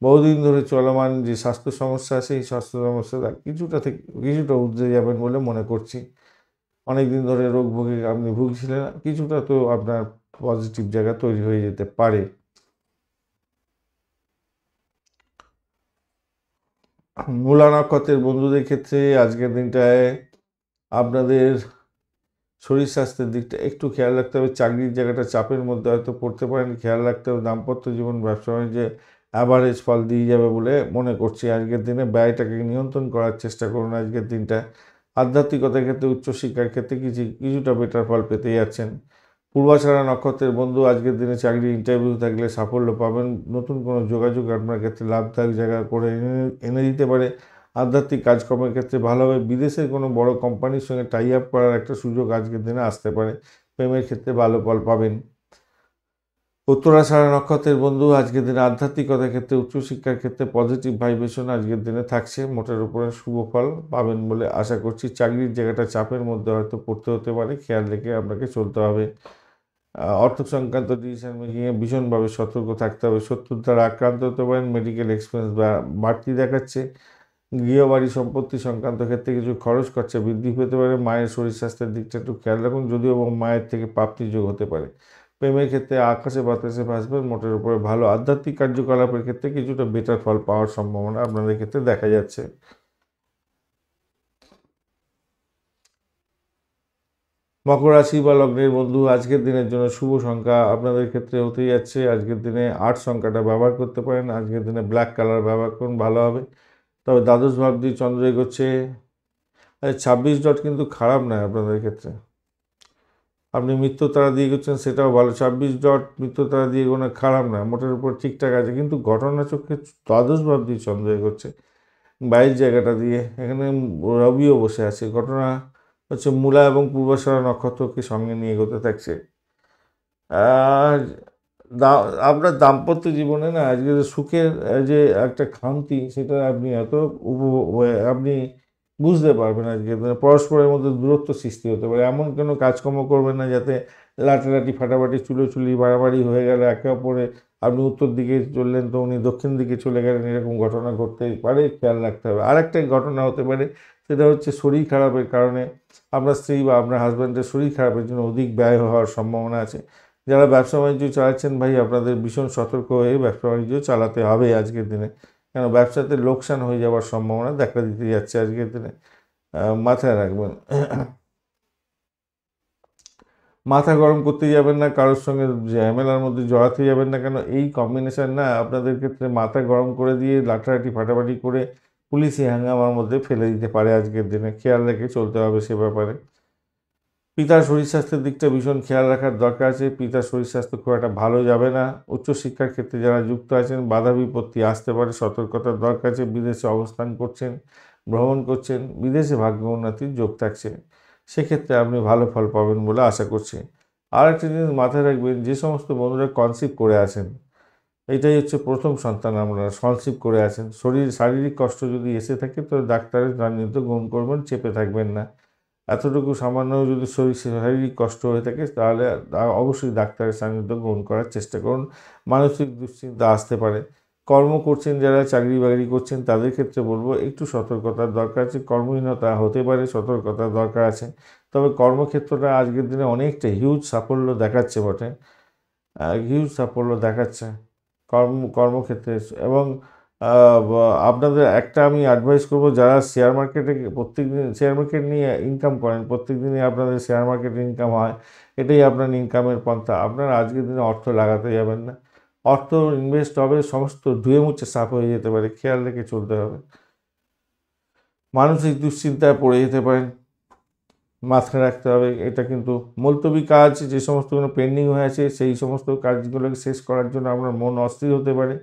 বহুদিন ধরে চলমান যে স্বাস্থ্য সমস্যা, সেই স্বাস্থ্য সমস্যা কিছুটা উতরে যাবেন বলে মনে করছি। অনেক দিন ধরে রোগ ভোগে আপনি ভুগছিলেন, কিছুটা তো আপনার পজিটিভ জায়গা তৈরি হয়ে যেতে পারে। মূলা নক্ষত্রের বন্ধুদের ক্ষেত্রে আজকের দিনটায় আপনাদের শরীর স্বাস্থ্যের দিকটা একটু খেয়াল রাখতে হবে। চাকরির জায়গাটা চাপের মধ্যে হয়তো পড়তে পারেন, খেয়াল রাখতে হবে। দাম্পত্য জীবন, ব্যবসা বাণিজ্যে অ্যাভারেজ ফল দিয়ে যাবে বলে মনে করছি আজকের দিনে। ব্যয়টাকে নিয়ন্ত্রণ করার চেষ্টা করুন আজকের দিনটা। আধ্যাত্মিকতার ক্ষেত্রে, উচ্চশিক্ষার ক্ষেত্রে কিছুটা বেটার ফল পেতে যাচ্ছেন। পূর্বাষাঢ়া নক্ষত্রের বন্ধু আজকের দিনে চাকরি ইন্টারভিউ থাকলে সাফল্য পাবেন। নতুন কোনো যোগাযোগ আপনার ক্ষেত্রে লাভদায়ক জায়গা করে এনে দিতে পারে। আধ্যাত্মিক কাজকর্মের ক্ষেত্রে ভালো হবে। বিদেশের কোনো বড় কোম্পানির সঙ্গে টাই আপ করার একটা সুযোগ আজকের দিনে আসতে পারে। প্রেমের ক্ষেত্রে ভালো ফল পাবেন। উত্তরাষাঢ়া নক্ষত্রের বন্ধু আজকের দিনে আধ্যাত্মিকতার ক্ষেত্রে, উচ্চশিক্ষার ক্ষেত্রে পজিটিভ ভাইব্রেশন আজকের দিনে থাকছে। মোটের উপরে শুভ ফল পাবেন বলে আশা করছি। চাকরির জায়গাটা চাপের মধ্যে হয়তো পড়তে হতে পারে, খেয়াল রেখে আপনাকে চলতে হবে। অর্থ সংক্রান্ত ডিসিশন মেকিংয়ে ভীষণভাবে সতর্ক থাকতে হবে। শত্রুর দ্বারা আক্রান্ত হতে পারেন। মেডিকেল এক্সপেন্স বাড়তি দেখাচ্ছে। গৃহবাড়ি সম্পত্তি সংক্রান্ত ক্ষেত্রে কিছু খরচ খরচা বৃদ্ধি পেতে পারে। মায়ের শরীর স্বাস্থ্যের দিকটা একটু খেয়াল রাখুন, যদিও মায়ের থেকে প্রাপ্তির যোগ হতে পারে। প্রেমের ক্ষেত্রে আকাশে বাতাসে ভাসবেন, মোটের উপরে ভালো। আধ্যাত্মিক কার্যকলাপের ক্ষেত্রে কিছুটা বেটার ফল পাওয়ার সম্ভাবনা আপনাদের ক্ষেত্রে দেখা যাচ্ছে। মকর রাশি বা লগ্নের বন্ধু, আজকের দিনের জন্য শুভ সংখ্যা আপনাদের ক্ষেত্রে হতেই যাচ্ছে। আজকের দিনে 8 সংখ্যাটা ব্যবহার করতে পারেন। আজকের দিনে ব্ল্যাক কালার ব্যবহার করুন, ভালো হবে। তবে দ্বাদশ ভাব দিয়ে চন্দ্র এগোচ্ছে। 26 ডট কিন্তু খারাপ নয় আপনাদের ক্ষেত্রে। আপনি মৃত্যু তারা দিয়ে গেছেন, সেটাও ভালো। 26 ডট মৃত্যু তারা দিয়ে কোনো খারাপ না, মোটের উপর ঠিকঠাক আছে। কিন্তু ঘটনা চক্রে দ্বাদশ ভাব দিয়ে চন্দ্র এগোচ্ছে বাইরের জায়গাটা দিয়ে, এখানে রবিও বসে আছে। ঘটনা হচ্ছে মূলা এবং পূর্বাষাঢ়া নক্ষত্রকে সঙ্গে নিয়ে এগোতে থাকছে। আর আপনার দাম্পত্য জীবনে না আজকে যে সুখের যে একটা খামতি, সেটা আপনি আপনি বুঝতে পারবেন। আজকে পরস্পরের মধ্যে দূরত্ব সৃষ্টি হতে পারে। এমন কোনো কাজকর্ম করবেন না যাতে লাটালাটি ফাটাফাটি চুলোচুলি বাড়াবাড়ি হয়ে গেলে একে অপরে, আপনি উত্তর দিকে চললেন তো উনি দক্ষিণ দিকে চলে গেলেন, এরকম ঘটনা ঘটতেই পারে, খেয়াল রাখতে হবে। আরেকটা ঘটনা হতে পারে, সেটা হচ্ছে শরীর খারাপের কারণে আপনার স্ত্রী বা আপনার হাজব্যান্ডের শরীর খারাপের জন্য অধিক ব্যয় হওয়ার সম্ভাবনা আছে। যারা ব্যবসা বাণিজ্য চালাচ্ছেন ভাই, আপনাদের ভীষণ সতর্ক হয়ে ব্যবসা বাণিজ্য চালাতে হবে আজকের দিনে, কেন ব্যবসাতে লোকসান হয়ে যাওয়ার সম্ভাবনা দেখা দিতে যাচ্ছে আজকের দিনে। মাথায় রাখবেন। মাথা গরম করতে যাবেন না, কারোর সঙ্গে ঝামেলার মধ্যে জড়াতে যাবেন না, কেন এই কম্বিনেশন না আপনাদের ক্ষেত্রে মাথা গরম করে দিয়ে লাঠালাঠি ফাটাফাটি করে পুলিশি হাঙ্গামার মধ্যে ফেলে দিতে পারে আজকের দিনে। খেয়াল রেখে চলতে হবে সে ব্যাপারে। পিতার শরীর স্বাস্থ্যের দিকটা ভীষণ খেয়াল রাখার দরকার আছে। পিতার শরীর স্বাস্থ্য খুব একটা ভালো যাবে না। উচ্চশিক্ষার ক্ষেত্রে যারা যুক্ত আছেন, বাধা বিপত্তি আসতে পারে, সতর্কতার দরকার আছে। বিদেশে অবস্থান করছেন, ভ্রমণ করছেন, বিদেশে ভাগ্য উন্নতির যোগ থাকছে, সেক্ষেত্রে আপনি ভালো ফল পাবেন বলে আশা করছি। আর একটা জিনিস মাথায় রাখবেন, যে সমস্ত বন্ধুরা কনসিভ করে আছেন, এটাই হচ্ছে প্রথম সন্তান, আপনারা কনসিভ করে আছেন, শারীরিক কষ্ট যদি এসে থাকে তো ডাক্তারের সান্নিধ্য গ্রহণ করবেন, চেপে থাকবেন না। এতটুকু সামান্য যদি শারীরিক কষ্ট হয়ে থাকে তাহলে অবশ্যই ডাক্তারের সান্নিধ্য গ্রহণ করার চেষ্টা করুন। মানসিক দুশ্চিন্তা আসতে পারে। কর্ম করছেন যারা, চাকরি বাকরি করছেন, তাদের ক্ষেত্রে বলবো একটু সতর্কতার দরকার আছে। কর্মহীনতা হতে পারে, সতর্কতার দরকার আছে। তবে কর্মক্ষেত্রটা আজকের দিনে অনেকটা হিউজ সাফল্য দেখাচ্ছে বটে, হিউজ সাফল্য দেখাচ্ছে কর্মক্ষেত্রে। এবং আপনাদের একটা আমি অ্যাডভাইস করব, যারা শেয়ার মার্কেটে প্রত্যেকদিন শেয়ার মার্কেট নিয়ে ইনকাম করেন, প্রত্যেকদিনই আপনাদের শেয়ার মার্কেট ইনকাম হয়, এটাই আপনার ইনকামের পন্থা। আপনারা আজকের দিনে অর্থ লাগাতে যাবেন না। অর্থ ইনভেস্ট হবে, সমস্ত ধুয়ে মুছে সাফ হয়ে যেতে পারে, খেয়াল রেখে চলতে হবে। মানসিক দুশ্চিন্তায় পড়ে যেতে পারেন, মাথায় রাখতে হবে। এটা কিন্তু মুলতবি কাজ, যে সমস্ত কোনো পেন্ডিং হয়ে আছে সেই সমস্ত কাজগুলোকে শেষ করার জন্য আপনার মন অস্থির হতে পারে।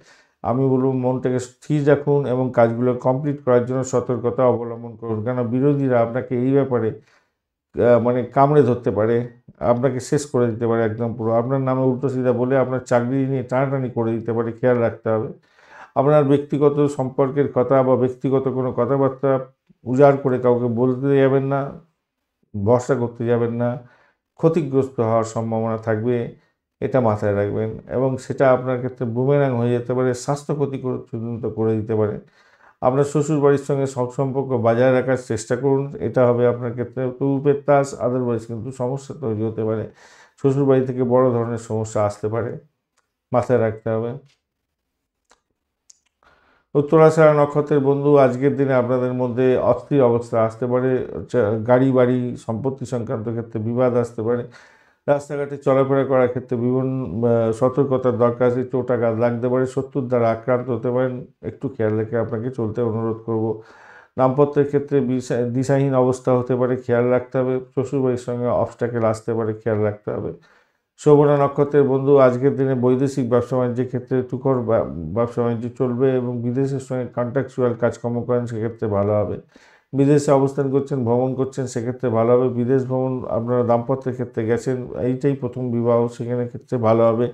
আমি বলব মনটাকে স্থির রাখুন এবং কাজগুলো কমপ্লিট করার জন্য সতর্কতা অবলম্বন করুন, কেন বিরোধীরা আপনাকে এই ব্যাপারে মানে কামড়ে ধরতে পারে, আপনাকে শেষ করে দিতে পারে একদম পুরো। আপনার নামে উল্টো সিধা বলে আপনার চাকরি নিয়ে টানাটানি করে দিতে পারে, খেয়াল রাখতে হবে। আপনার ব্যক্তিগত সম্পর্কের কথা বা ব্যক্তিগত কোনো কথাবার্তা উজাড় করে কাউকে বলতে যাবেন না, ভরসা করতে যাবেন না, ক্ষতিগ্রস্ত হওয়ার সম্ভাবনা থাকবে, এটা মাথায় রাখবেন। এবং সেটা আপনার ক্ষেত্রে বুমেরাং হয়ে যেতে পারে, স্বাস্থ্য ক্ষতি পর্যন্ত করে দিতে পারে। আপনার শ্বশুরবাড়ির সঙ্গে সম্পর্ক বজায় রাখার চেষ্টা করুন, এটা হবে আপনার ক্ষেত্রে টুপের তাস। আদারওয়াইজ কিন্তু সমস্যা তৈরি হতে পারে, শ্বশুরবাড়ি থেকে বড় ধরনের সমস্যা আসতে পারে, মাথায় রাখতে হবে। উত্তরাষাঢ়া নক্ষত্রের বন্ধু, আজকের দিনে আপনাদের মধ্যে অস্থির অবস্থা আসতে পারে। গাড়ি বাড়ি সম্পত্তি সংক্রান্ত ক্ষেত্রে বিবাদ আসতে পারে। রাস্তাঘাটে চলাফেরা করার ক্ষেত্রে বিভিন্ন সতর্কতার দরকার আছে। চোটাঘাত লাগতে পারে, শত্রুর দ্বারা আক্রান্ত হতে পারেন, একটু খেয়াল রেখে আপনাকে চলতে অনুরোধ করব। দাম্পত্যের ক্ষেত্রে দিশাহীন অবস্থা হতে পারে, খেয়াল রাখতে হবে। শ্বশুরবাড়ির সঙ্গে অবস্ট্যাকেল আসতে পারে, খেয়াল রাখতে হবে। শোভনা নক্ষত্রের বন্ধু, আজকের দিনে বৈদেশিক ব্যবসা বাণিজ্যের ক্ষেত্রে তুখর ব্যবসা বাণিজ্য চলবে এবং বিদেশের সঙ্গে কন্ট্রাকচুয়াল কাজকর্ম করেন, সেক্ষেত্রে ভালো হবে। বিদেশে অবস্থান করছেন, ভ্রমণ করছেন, সেক্ষেত্রে ভালো হবে। বিদেশ ভ্রমণ আপনারা দাম্পত্যের ক্ষেত্রে গেছেন, এইটাই প্রথম বিবাহ, সেখানে ক্ষেত্রে ভালো হবে।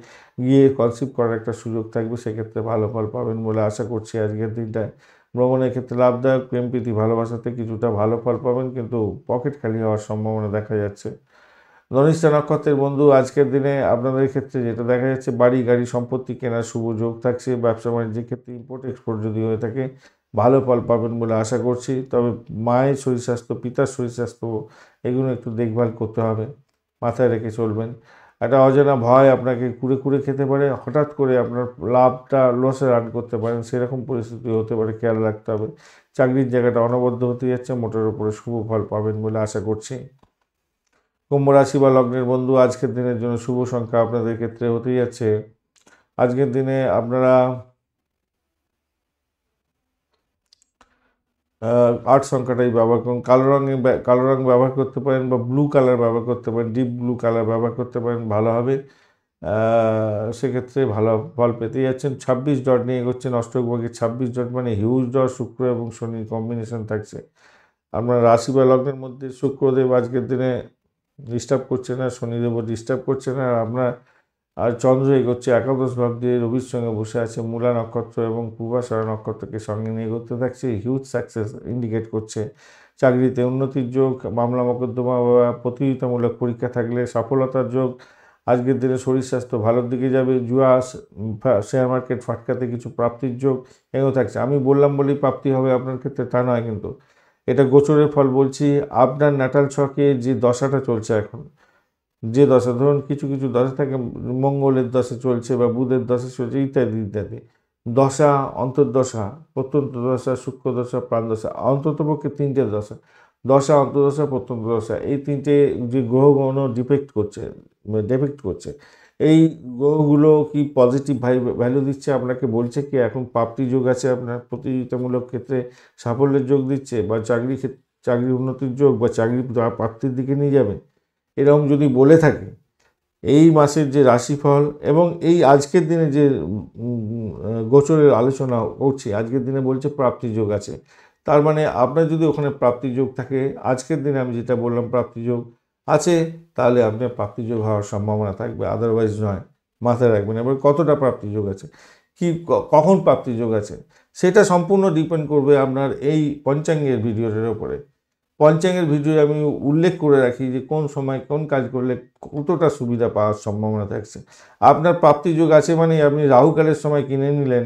গিয়ে কনসিভ করার একটা সুযোগ থাকবে, সেক্ষেত্রে ভালো ফল পাবেন বলে আশা করছি আজকের দিনটায়। ভ্রমণের ক্ষেত্রে লাভদায়ক, প্রেম প্রীতি ভালোবাসাতে কিছুটা ভালো ফল পাবেন, কিন্তু পকেট খালি হওয়ার সম্ভাবনা দেখা যাচ্ছে। ধনিষ্ঠা নক্ষত্রের বন্ধু, আজকের দিনে আপনাদের ক্ষেত্রে যেটা দেখা যাচ্ছে, বাড়ি গাড়ি সম্পত্তি কেনার শুভ যোগ থাকছে। ব্যবসা বাণিজ্যের ক্ষেত্রে ইম্পোর্ট এক্সপোর্ট যদি হয়ে থাকে, ভালো ফল পাবেন বলে আশা করছি। তবে মায়ের শরীর স্বাস্থ্য, পিতার শরীর স্বাস্থ্য এগুলো একটু দেখভাল করতে হবে, মাথায় রেখে চলবেন। একটা অজানা ভয় আপনাকে কুরে কুরে খেতে পারে, হঠাৎ করে আপনার লাভটা লসে রান করতে পারেন, সেরকম পরিস্থিতি হতে পারে, খেয়াল রাখতে হবে। চাকরির জায়গাটা অনবদ্য হতে যাচ্ছে, মোটের উপরে শুভ ফল পাবেন বলে আশা করছি। কুম্ভ রাশি বা লগ্নের বন্ধু, আজকের দিনের জন্য শুভ সংখ্যা আপনাদের ক্ষেত্রে হতে যাচ্ছে, আজকের দিনে আপনারা 8 সংখ্যাটাই ব্যবহার করুন। কালো রং ব্যবহার করতে পারেন বা ব্লু কালার ব্যবহার করতে পারেন, ডিপ ব্লু কালার ব্যবহার করতে পারেন, ভালো হবে। সেক্ষেত্রে ভালো ফল পেতে যাচ্ছেন। 26 ডট নিয়ে এগোচ্ছেন, অষ্টকভাগে 26 ডট মানে হিউজ ডট, শুক্র এবং শনির কম্বিনেশন থাকছে। আপনার রাশি বা লগ্নের মধ্যে শুক্রদেব আজকের দিনে ডিস্টার্ব করছে না, শনিদেবও ডিস্টার্ব করছে না, আপনার আর চন্দ্র এগোচ্ছে একাদশ ভাব দিয়ে, রবির সঙ্গে বসে আছে, মূলা নক্ষত্র এবং পূর্বাষাঢ়া নক্ষত্রকে সঙ্গে নিয়ে করতে থাকছে, হিউজ সাকসেস ইন্ডিকেট করছে। চাকরিতে উন্নতির যোগ, মামলা মোকদ্দমা বা প্রতিযোগিতামূলক পরীক্ষা থাকলে সফলতার যোগ। আজকের দিনে শরীর স্বাস্থ্য ভালোর দিকে যাবে, জুয়া, শেয়ার মার্কেট ফাটকাতে কিছু প্রাপ্তির যোগ এগুলো থাকছে। আমি বললাম বলেই প্রাপ্তি হবে আপনার ক্ষেত্রে তা নয়, কিন্তু এটা গোচরের ফল বলছি। আপনার ন্যাটাল ছকে যে দশাটা চলছে এখন, যে দশা, ধরুন কিছু কিছু দশা থাকে, মঙ্গলের দশা চলছে বা বুধের দশা চলছে, ইত্যাদি ইত্যাদি দশা, অন্তর্দশা, প্রত্যন্ত দশা, সূক্ষ্ম দশা, প্রাণ দশা, অন্ততপক্ষে 3টে দশা, দশা, অন্তর্দশা, প্রত্যন্ত দশা, এই 3টে যে গ্রহগণ ডেপিক্ট করছে, এই গ্রহগুলো কি পজিটিভ ভ্যালু দিচ্ছে আপনাকে, বলছে কি এখন প্রাপ্তি যোগ আছে, আপনার প্রতিযোগিতামূলক ক্ষেত্রে সাফল্যের যোগ দিচ্ছে, বা চাকরি উন্নতির যোগ বা চাকরি প্রাপ্তির দিকে নিয়ে যাবে, এরকম যদি বলে থাকে, এই মাসের যে রাশিফল এবং এই আজকের দিনে যে গোচরের আলোচনা করছি, আজকের দিনে বলছে প্রাপ্তিযোগ আছে, তার মানে আপনার যদি ওখানে প্রাপ্তিযোগ থাকে, আজকের দিনে আমি যেটা বললাম প্রাপ্তিযোগ আছে, তাহলে আপনার প্রাপ্তিযোগ হওয়ার সম্ভাবনা থাকবে, আদারওয়াইজ নয়, মাথায় রাখবেন। এবার কতটা প্রাপ্তিযোগ আছে, কি কখন প্রাপ্তিযোগ আছে, সেটা সম্পূর্ণ ডিপেন্ড করবে আপনার এই পঞ্চাঙ্গের ভিডিওটার উপরে। পঞ্চাঙ্গের ভিডিও আমি উল্লেখ করে রাখি যে কোন সময় কোন কাজ করলে কতটা সুবিধা পাওয়ার সম্ভাবনা থাকছে। আপনার প্রাপ্তিযোগ আছে মানে আপনি রাহুকালের সময় কিনে নিলেন,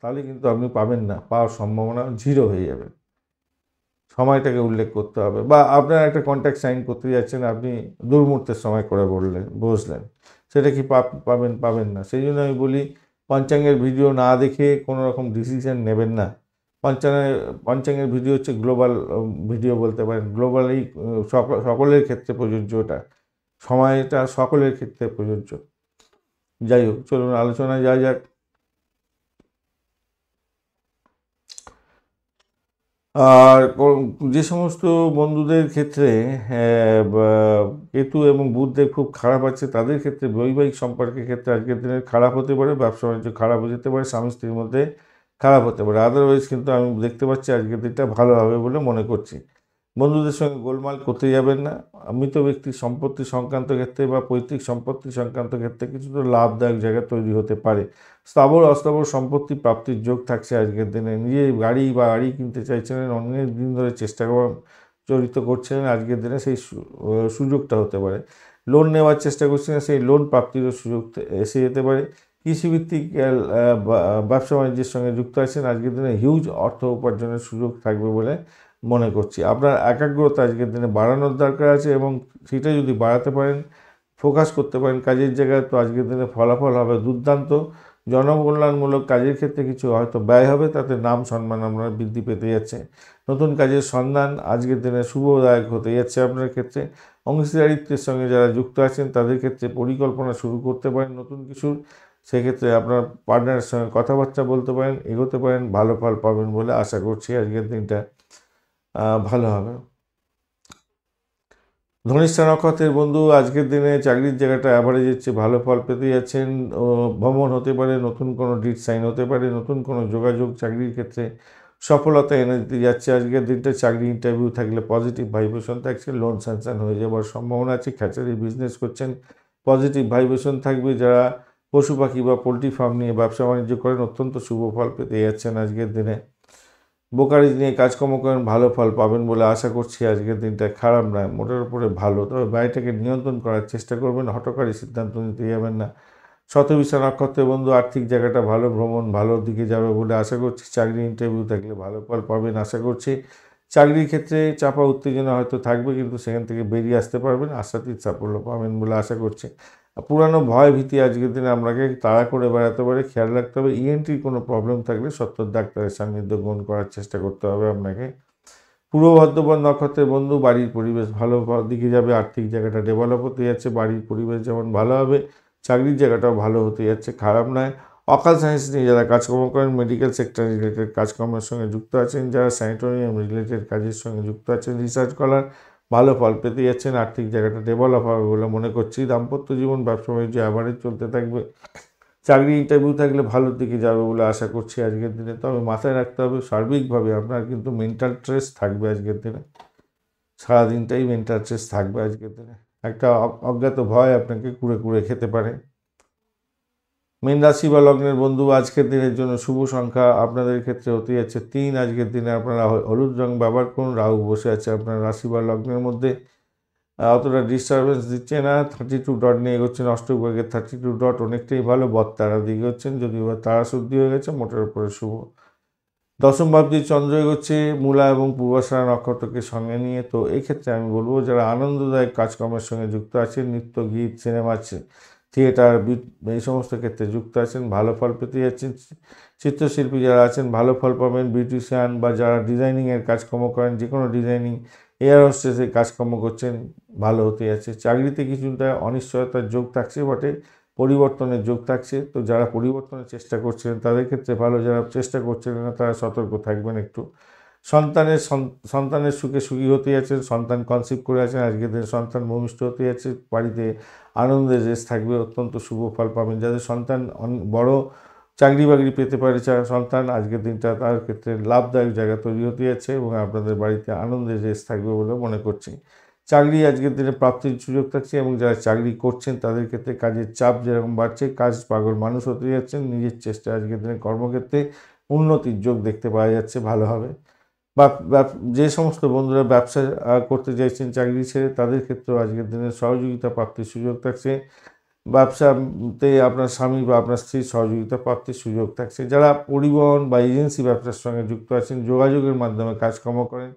তাহলে কিন্তু আপনি পাবেন না, পাওয়ার সম্ভাবনা জিরো হয়ে যাবে। সময়টাকে উল্লেখ করতে হবে। বা আপনার একটা কন্ট্রাক্ট সাইন করতে যাচ্ছেন, আপনি দুর্মুহূর্তের সময় করে বসলেন, সেটা কি পাবেন না। সেই জন্য আমি বলি, পঞ্চাঙ্গের ভিডিও না দেখে কোনো রকম ডিসিশন নেবেন না। পঞ্চাঙ্গের ভিডিও হচ্ছে গ্লোবাল ভিডিও বলতে পারেন, গ্লোবালি সকলের ক্ষেত্রে প্রযোজ্য, ওটা সময়টা সকলের ক্ষেত্রে প্রযোজ্য। যাই হোক, চলুন আলোচনায় যাওয়া যাক। আর যে সমস্ত বন্ধুদের ক্ষেত্রে কেতু এবং বুধদেব খুব খারাপ আছে, তাদের ক্ষেত্রে বৈবাহিক সম্পর্কের ক্ষেত্রে আজকের দিনে খারাপ হতে পারে, ব্যবসা বাণিজ্য খারাপ হয়ে যেতে পারে, স্বামী স্ত্রীর মধ্যে খারাপ হতে পারে। আদারওয়াইজ কিন্তু আমি দেখতে পাচ্ছি আজকের দিনটা ভালো হবে বলে মনে করছি। বন্ধুদের সঙ্গে গোলমাল করতে যাবেন না। মৃত ব্যক্তির সম্পত্তি সংক্রান্ত ক্ষেত্রে বা পৈতৃক সম্পত্তি সংক্রান্ত ক্ষেত্রে কিছু তো লাভদায়ক জায়গা তৈরি হতে পারে। স্থাবর অস্থাবর সম্পত্তি প্রাপ্তির যোগ থাকছে আজকের দিনে। নিজের গাড়ি কিনতে চাইছিলেন, অনেক দিন ধরে জড়িত করছিলেন, আজকের দিনে সেই সুযোগটা হতে পারে। লোন নেওয়ার চেষ্টা করছিলেন, সেই লোন প্রাপ্তিরও সুযোগ এসে যেতে পারে। কৃষিভিত্তিক ব্যবসা বাণিজ্যের সঙ্গে যুক্ত আছেন, আজকের দিনে হিউজ অর্থ উপার্জনের সুযোগ থাকবে বলে মনে করছি। আপনার একাগ্রতা আজকের দিনে বাড়ানোর দরকার আছে, এবং সেটা যদি বাড়াতে পারেন, ফোকাস করতে পারেন কাজের জায়গায়, তো আজকের দিনে ফলাফল হবে দুর্দান্ত। জনকল্যাণমূলক কাজের ক্ষেত্রে কিছু হয়তো ব্যয় হবে, তাতে নাম সম্মান আপনার বৃদ্ধি পেতে যাচ্ছে। নতুন কাজের সন্ধান আজকের দিনে শুভদায়ক হতে যাচ্ছে আপনার ক্ষেত্রে। অংশীদারিত্বের সঙ্গে যারা যুক্ত আছেন তাদের ক্ষেত্রে পরিকল্পনা শুরু করতে পারেন নতুন কিছুর, সেক্ষেত্রে আপনার পার্টনারের সঙ্গে কথাবার্তা বলতে পারেন, এগোতে পারেন, ভালো ফল পাবেন বলে আশা করছি। আজকের দিনটা ভালো হবে। ধনিষ্ঠা নক্ষত্রের বন্ধু, আজকের দিনে চাকরির জায়গাটা অ্যাভারেজের চেয়ে ভালো ফল পেতে যাচ্ছেন। ভ্রমণ হতে পারে, নতুন কোনো ডিড সাইন হতে পারে, নতুন কোনো যোগাযোগ চাকরির ক্ষেত্রে সফলতা এনে দিতে যাচ্ছে। আজকের দিনটা চাকরি ইন্টারভিউ থাকলে পজিটিভ ভাইব্রেশন থাকছে, লোন স্যাংশন হয়ে যাওয়ার সম্ভাবনা আছে। খ্যাচারি বিজনেস করছেন, পজিটিভ ভাইব্রেশন থাকবে। যারা পশু পাখি বা পোলট্রি ফার্ম নিয়ে ব্যবসা বাণিজ্য করেন, অত্যন্ত শুভ ফল পেতে যাচ্ছেন আজকের দিনে। ব্রোকারেজ নিয়ে কাজকর্ম করেন, ভালো ফল পাবেন বলে আশা করছি। আজকের দিনটা খারাপ নয়, মোটের উপরে ভালো। তবে বাড়িটাকে নিয়ন্ত্রণ করার চেষ্টা করবেন, হঠকারী সিদ্ধান্ত নিতে যাবেন না। শতবিশা নক্ষত্রের বন্ধু আর্থিক জায়গাটা ভালো, ভ্রমণ ভালো দিকে যাবে বলে আশা করছি। চাকরি ইন্টারভিউ থাকলে ভালো ফল পাবেন আশা করছি। চাকরির ক্ষেত্রে চাপা উত্তেজনা হয়তো থাকবে, কিন্তু সেখান থেকে বেরিয়ে আসতে পারবেন, আশাতীত সাফল্য পাবেন বলে আশা করছি। পুরানো ভয় ভীতি আজকের দিনে আপনাকে তাড়া করে বেড়াতে পারে, খেয়াল রাখতে হবে। ইএনটির কোনো প্রবলেম থাকলে সত্তর ডাক্তারের সান্নিধ্য গ্রহণ করার চেষ্টা করতে হবে আপনাকে। পূর্ব বর্ধমান নক্ষত্রের বন্ধু বাড়ির পরিবেশ ভালো দিকে যাবে, আর্থিক জায়গাটা ডেভেলপ হতে যাচ্ছে, বাড়ির পরিবেশ যেমন ভালো হবে, চাকরির জায়গাটাও ভালো হতে যাচ্ছে, খারাপ নয়। অকাল সায়েন্স নিয়ে যারা কাজকর্ম করেন, মেডিকেল সেক্টর রিলেটেড কাজকর্মের সঙ্গে যুক্ত আছেন, যারা স্যানিটোরিয়াম রিলেটেড কাজের সঙ্গে যুক্ত আছেন, রিসার্চ করার ভালো ফল পেতে যাচ্ছেন, আর্থিক জায়গাটা ডেভেলপ হবে বলে মনে করছি। দাম্পত্য জীবন ব্যবসা বাণিজ্য অ্যাভারেজ চলতে থাকবে। চাকরি ইন্টারভিউ থাকলে ভালোর দিকে যাবে বলে আশা করছি আজকের দিনে। তবে মাথায় রাখতে হবে সার্বিকভাবে আপনার কিন্তু মেন্টাল স্ট্রেস থাকবে আজকের দিনে, সারাদিনটাই মেন্টাল স্ট্রেস থাকবে আজকের দিনে। একটা অজ্ঞাত ভয় আপনাকে কুড়ে কুড়ে খেতে পারে। মীন রাশি বা লগ্নের বন্ধু আজকের দিনের জন্য শুভ সংখ্যা আপনাদের ক্ষেত্রে হতে যাচ্ছে 3। আজকের দিনে আপনারা হলুদ রং ব্যবহার করুন। রাহু বসে আছে আপনার রাশি বা লগ্নের মধ্যে, অতটা ডিস্টারবেন্স দিচ্ছে না। 32 ডট নিয়ে এগোচ্ছেন, অষ্টক ভাগের 32 ডট অনেকটাই ভালো, বৎতারা দিকে হচ্ছেন, যদিও বা তারা শুদ্ধি হয়ে গেছে, মোটের উপরে শুভ। দশম ভাবটি চন্দ্র এগোচ্ছে মূলা এবং পূর্বাশারা নক্ষত্রকে সঙ্গে নিয়ে। তো এই ক্ষেত্রে আমি বলবো যারা আনন্দদায়ক কাজকর্মের সঙ্গে যুক্ত আছেন, নৃত্য, গীত, সিনেমা, থিয়েটার, এই সমস্ত ক্ষেত্রে যুক্ত আছেন, ভালো ফল পেতে যাচ্ছেন। চিত্রশিল্পী যারা আছেন ভালো ফল পাবেন। বিউটিশিয়ান বা যারা ডিজাইনিংয়ের কাজকর্ম করেন, যে কোনো ডিজাইনিং, এয়ার হোস্টেসের কাজকর্ম করছেন, ভালো হতে যাচ্ছে। চাকরিতে কিছুটা অনিশ্চয়তার যোগ থাকছে বটে, পরিবর্তনের যোগ থাকছে। তো যারা পরিবর্তনের চেষ্টা করছেন তাদের ক্ষেত্রে ভালো, যারা চেষ্টা করছেন না তারা সতর্ক থাকবেন একটু। সন্তানের সুখে সুখী হতে যাচ্ছেন, সন্তান কনসিভ করে আছেন, আজকের দিনে সন্তান ভূমিষ্ঠ হতে যাচ্ছে, বাড়িতে আনন্দের রেশ থাকবে, অত্যন্ত শুভ ফল পাবেন। যাদের সন্তান বড় চাকরি বাকরি পেতে পারে সন্তান, আজকের দিনটা তার ক্ষেত্রে লাভদায়ক জায়গা তৈরি হতে যাচ্ছে এবং আপনাদের বাড়িতে আনন্দের রেশ থাকবে বলে মনে করছি। চাকরি আজকের দিনে প্রাপ্তির সুযোগ থাকছে এবং যারা চাকরি করছেন তাদের ক্ষেত্রে কাজের চাপ যেরকম বাড়ছে, কাজ পাগল মানুষ হতে যাচ্ছেন, নিজের চেষ্টা আজকের দিনে কর্মক্ষেত্রে উন্নতির যোগ দেখতে পাওয়া যাচ্ছে, ভালো হবে। বা যে সমস্ত বন্ধুরা ব্যবসা করতে চাইছেন চাকরি ছেড়ে, তাদের ক্ষেত্রেও আজকের দিনে সহযোগিতা প্রাপ্তির সুযোগ থাকছে। ব্যবসাতে আপনার স্বামী বা আপনার স্ত্রীর সহযোগিতা প্রাপ্তির সুযোগ থাকছে। যারা পরিবহন বা এজেন্সি ব্যবসার সঙ্গে যুক্ত আছেন, যোগাযোগের মাধ্যমে কাজকর্ম করেন,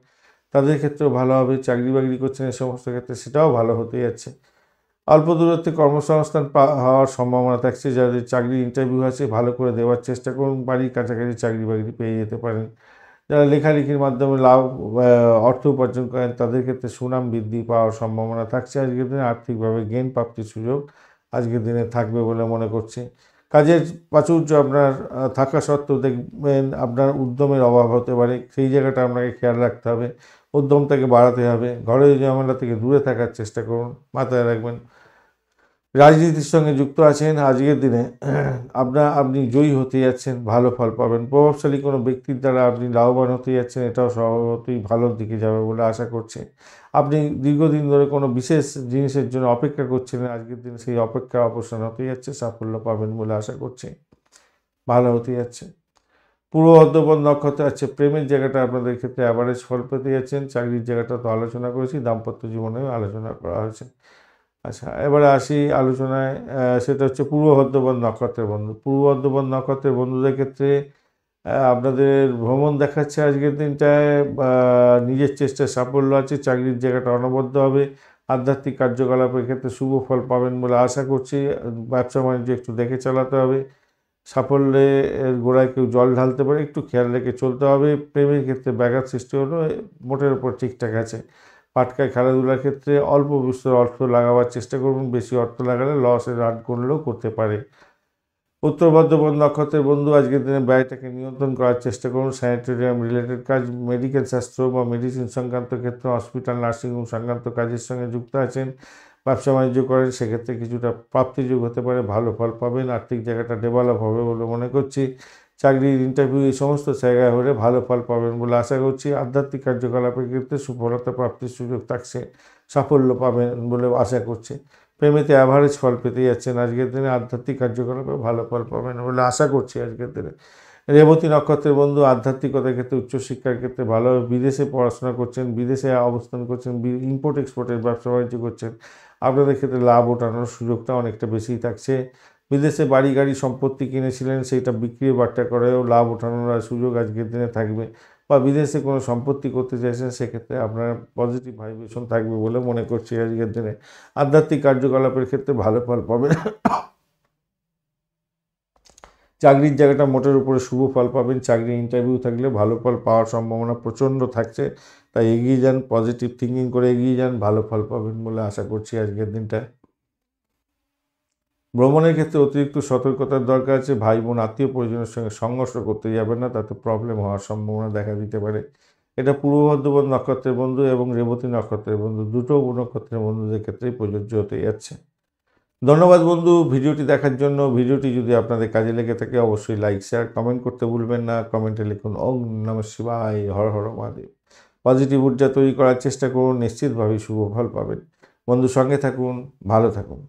তাদের ক্ষেত্রেও ভালো হবে। চাকরি বাকরি করছেন এই সমস্ত ক্ষেত্রে, সেটাও ভালো হতে যাচ্ছে। অল্প দূরত্বে কর্মসংস্থান হওয়ার সম্ভাবনা থাকছে। যাদের চাকরির ইন্টারভিউ আছে ভালো করে দেওয়ার চেষ্টা করুন, বাড়ির কাছাকাছি চাকরি বাকরি পেয়ে যেতে পারেন। যারা লেখালেখির মাধ্যমে লাভ অর্থ উপার্জন করেন তাদের ক্ষেত্রে সুনাম বৃদ্ধি পাওয়ার সম্ভাবনা থাকছে। আজকের দিনে আর্থিকভাবে গেইন প্রাপ্তির সুযোগ আজকের দিনে থাকবে বলে মনে করছি। কাজের প্রাচুর্য আপনার থাকা সত্ত্বেও দেখবেন আপনার উদ্যমের অভাব হতে পারে, সেই জায়গাটা আপনাকে খেয়াল রাখতে হবে, উদ্যমটাকে বাড়াতে হবে। ঘরের ঝামেলা থেকে দূরে থাকার চেষ্টা করুন, মাথায় রাখবেন। রাজনীতির সঙ্গে যুক্ত আছেন, আজকের দিনে আপনি জয়ী হতে যাচ্ছেন, ভালো ফল পাবেন। প্রভাবশালী কোনো ব্যক্তির দ্বারা আপনি লাভবান হতে যাচ্ছেন, এটাও স্বভাবতই ভালোর দিকে যাবে বলে আশা করছি। আপনি দীর্ঘদিন ধরে কোনো বিশেষ জিনিসের জন্য অপেক্ষা করছিলেন, আজকের দিনে সেই অপেক্ষা অবসান হতে যাচ্ছে, সাফল্য পাবেন বলে আশা করছি, ভালো হতে যাচ্ছে। পূর্ব বর্ধমান নক্ষত্র আছে প্রেমের জায়গাটা আপনাদের ক্ষেত্রে অ্যাভারেজ ফল পেতে যাচ্ছেন। চাকরির জায়গাটা তো আলোচনা করেছি, দাম্পত্য জীবনেও আলোচনা করা হয়েছে। আচ্ছা, এবারে আসি আলোচনায়, সেটা হচ্ছে পূর্ব বর্ধমান নক্ষত্রের বন্ধু। পূর্ব বর্ধমান নক্ষত্রের বন্ধুদের ক্ষেত্রে আপনাদের ভ্রমণ দেখাচ্ছে আজকের দিনটায়, নিজের চেষ্টায় সাফল্য আছে, চাকরির জায়গাটা অনবদ্য হবে, আধ্যাত্মিক কার্যকলাপের ক্ষেত্রে শুভ ফল পাবেন বলে আশা করছি। ব্যবসা বাণিজ্য একটু দেখে চালাতে হবে, সাফল্যের গোড়ায় কেউ জল ঢালতে পারে, একটু খেয়াল রেখে চলতে হবে। প্রেমের ক্ষেত্রে ব্যাঘাত সৃষ্টি হলো, মোটের উপর ঠিকঠাক আছে। পাটকায় খেলাধুলার ক্ষেত্রে অল্প বিস্তর অর্থ লাগাবার চেষ্টা করুন, বেশি অর্থ লাগালে লসে রান করলেও করতে পারে। উত্তর বর্ধমান নক্ষত্রের বন্ধু আজকের দিনে ব্যয়টাকে নিয়ন্ত্রণ করার চেষ্টা করুন। স্যানিটোরিয়াম রিলেটেড কাজ, মেডিকেল শাস্ত্র বা মেডিসিন সংক্রান্ত ক্ষেত্রে, হসপিটাল, নার্সিংহোম সংক্রান্ত কাজের সঙ্গে যুক্ত আছেন, ব্যবসা বাণিজ্য করেন, সেক্ষেত্রে কিছুটা প্রাপ্তিযোগ হতে পারে, ভালো ফল পাবেন, আর্থিক জায়গাটা ডেভেলপ হবে বলে মনে করছি। চাকরির ইন্টারভিউ এই সমস্ত জায়গায় হলে ভালো ফল পাবেন বলে আশা করছি। আধ্যাত্মিক কার্যকলাপের ক্ষেত্রে সুফলতা প্রাপ্তির সুযোগ থাকছে, সাফল্য পাবেন বলে আশা করছি। প্রেমেতে অ্যাভারেজ ফল পেতে যাচ্ছেন, আজকের দিনে আধ্যাত্মিক কার্যকলাপে ভালো ফল পাবেন বলে আশা করছি আজকের দিনে। রেবতী নক্ষত্রের বন্ধু আধ্যাত্মিকতার ক্ষেত্রে, উচ্চশিক্ষার ক্ষেত্রে ভালো, বিদেশে পড়াশোনা করছেন, বিদেশে অবস্থান করছেন, ইম্পোর্ট এক্সপোর্টের ব্যবসা বাণিজ্য করছেন, আপনাদের ক্ষেত্রে লাভ ওঠানোর সুযোগটা অনেকটা বেশিই থাকছে। বিদেশে বাড়ি গাড়ি সম্পত্তি কিনেছিলেন সেইটা বিক্রি বাট্টা করেও লাভ ওঠানোর সুযোগ আজকের দিনে থাকবে, বা বিদেশে কোনো সম্পত্তি করতে চাইছেন সেক্ষেত্রে আপনার পজিটিভ ভাইব্রেশন থাকবে বলে মনে করছি আজকের দিনে। আধ্যাত্মিক কার্যকলাপের ক্ষেত্রে ভালো ফল পাবেন। চাকরির জায়গাটা মোটের উপরে শুভ ফল পাবেন। চাকরি ইন্টারভিউ থাকলে ভালো ফল পাওয়ার সম্ভাবনা প্রচণ্ড থাকছে, তাই এগিয়ে যান, পজিটিভ থিঙ্কিং করে এগিয়ে যান, ভালো ফল পাবেন বলে আশা করছি আজকের দিনটা। ভ্রমণের ক্ষেত্রে অতিরিক্ত সতর্কতার দরকার আছে। ভাই বোন আত্মীয় পরিজনের সঙ্গে সংঘর্ষ করতে যাবেন না, তাতে প্রবলেম হওয়ার সম্ভাবনা দেখা দিতে পারে। এটা পূর্ব বর্ধমান নক্ষত্রের বন্ধু এবং রেবতী নক্ষত্রের বন্ধু, দুটো নক্ষত্রের বন্ধুদের ক্ষেত্রেই প্রযোজ্য হতে যাচ্ছে। ধন্যবাদ বন্ধু ভিডিওটি দেখার জন্য। ভিডিওটি যদি আপনাদের কাজে লেগে থাকে অবশ্যই লাইক শেয়ার কমেন্ট করতে ভুলবেন না। কমেন্টে লিখুন ওম নমঃ শিবায়, হর হর মহাদেব। পজিটিভ ঊর্জা তৈরি করার চেষ্টা করুন, নিশ্চিতভাবেই শুভ ফল পাবেন। বন্ধু সঙ্গে থাকুন, ভালো থাকুন।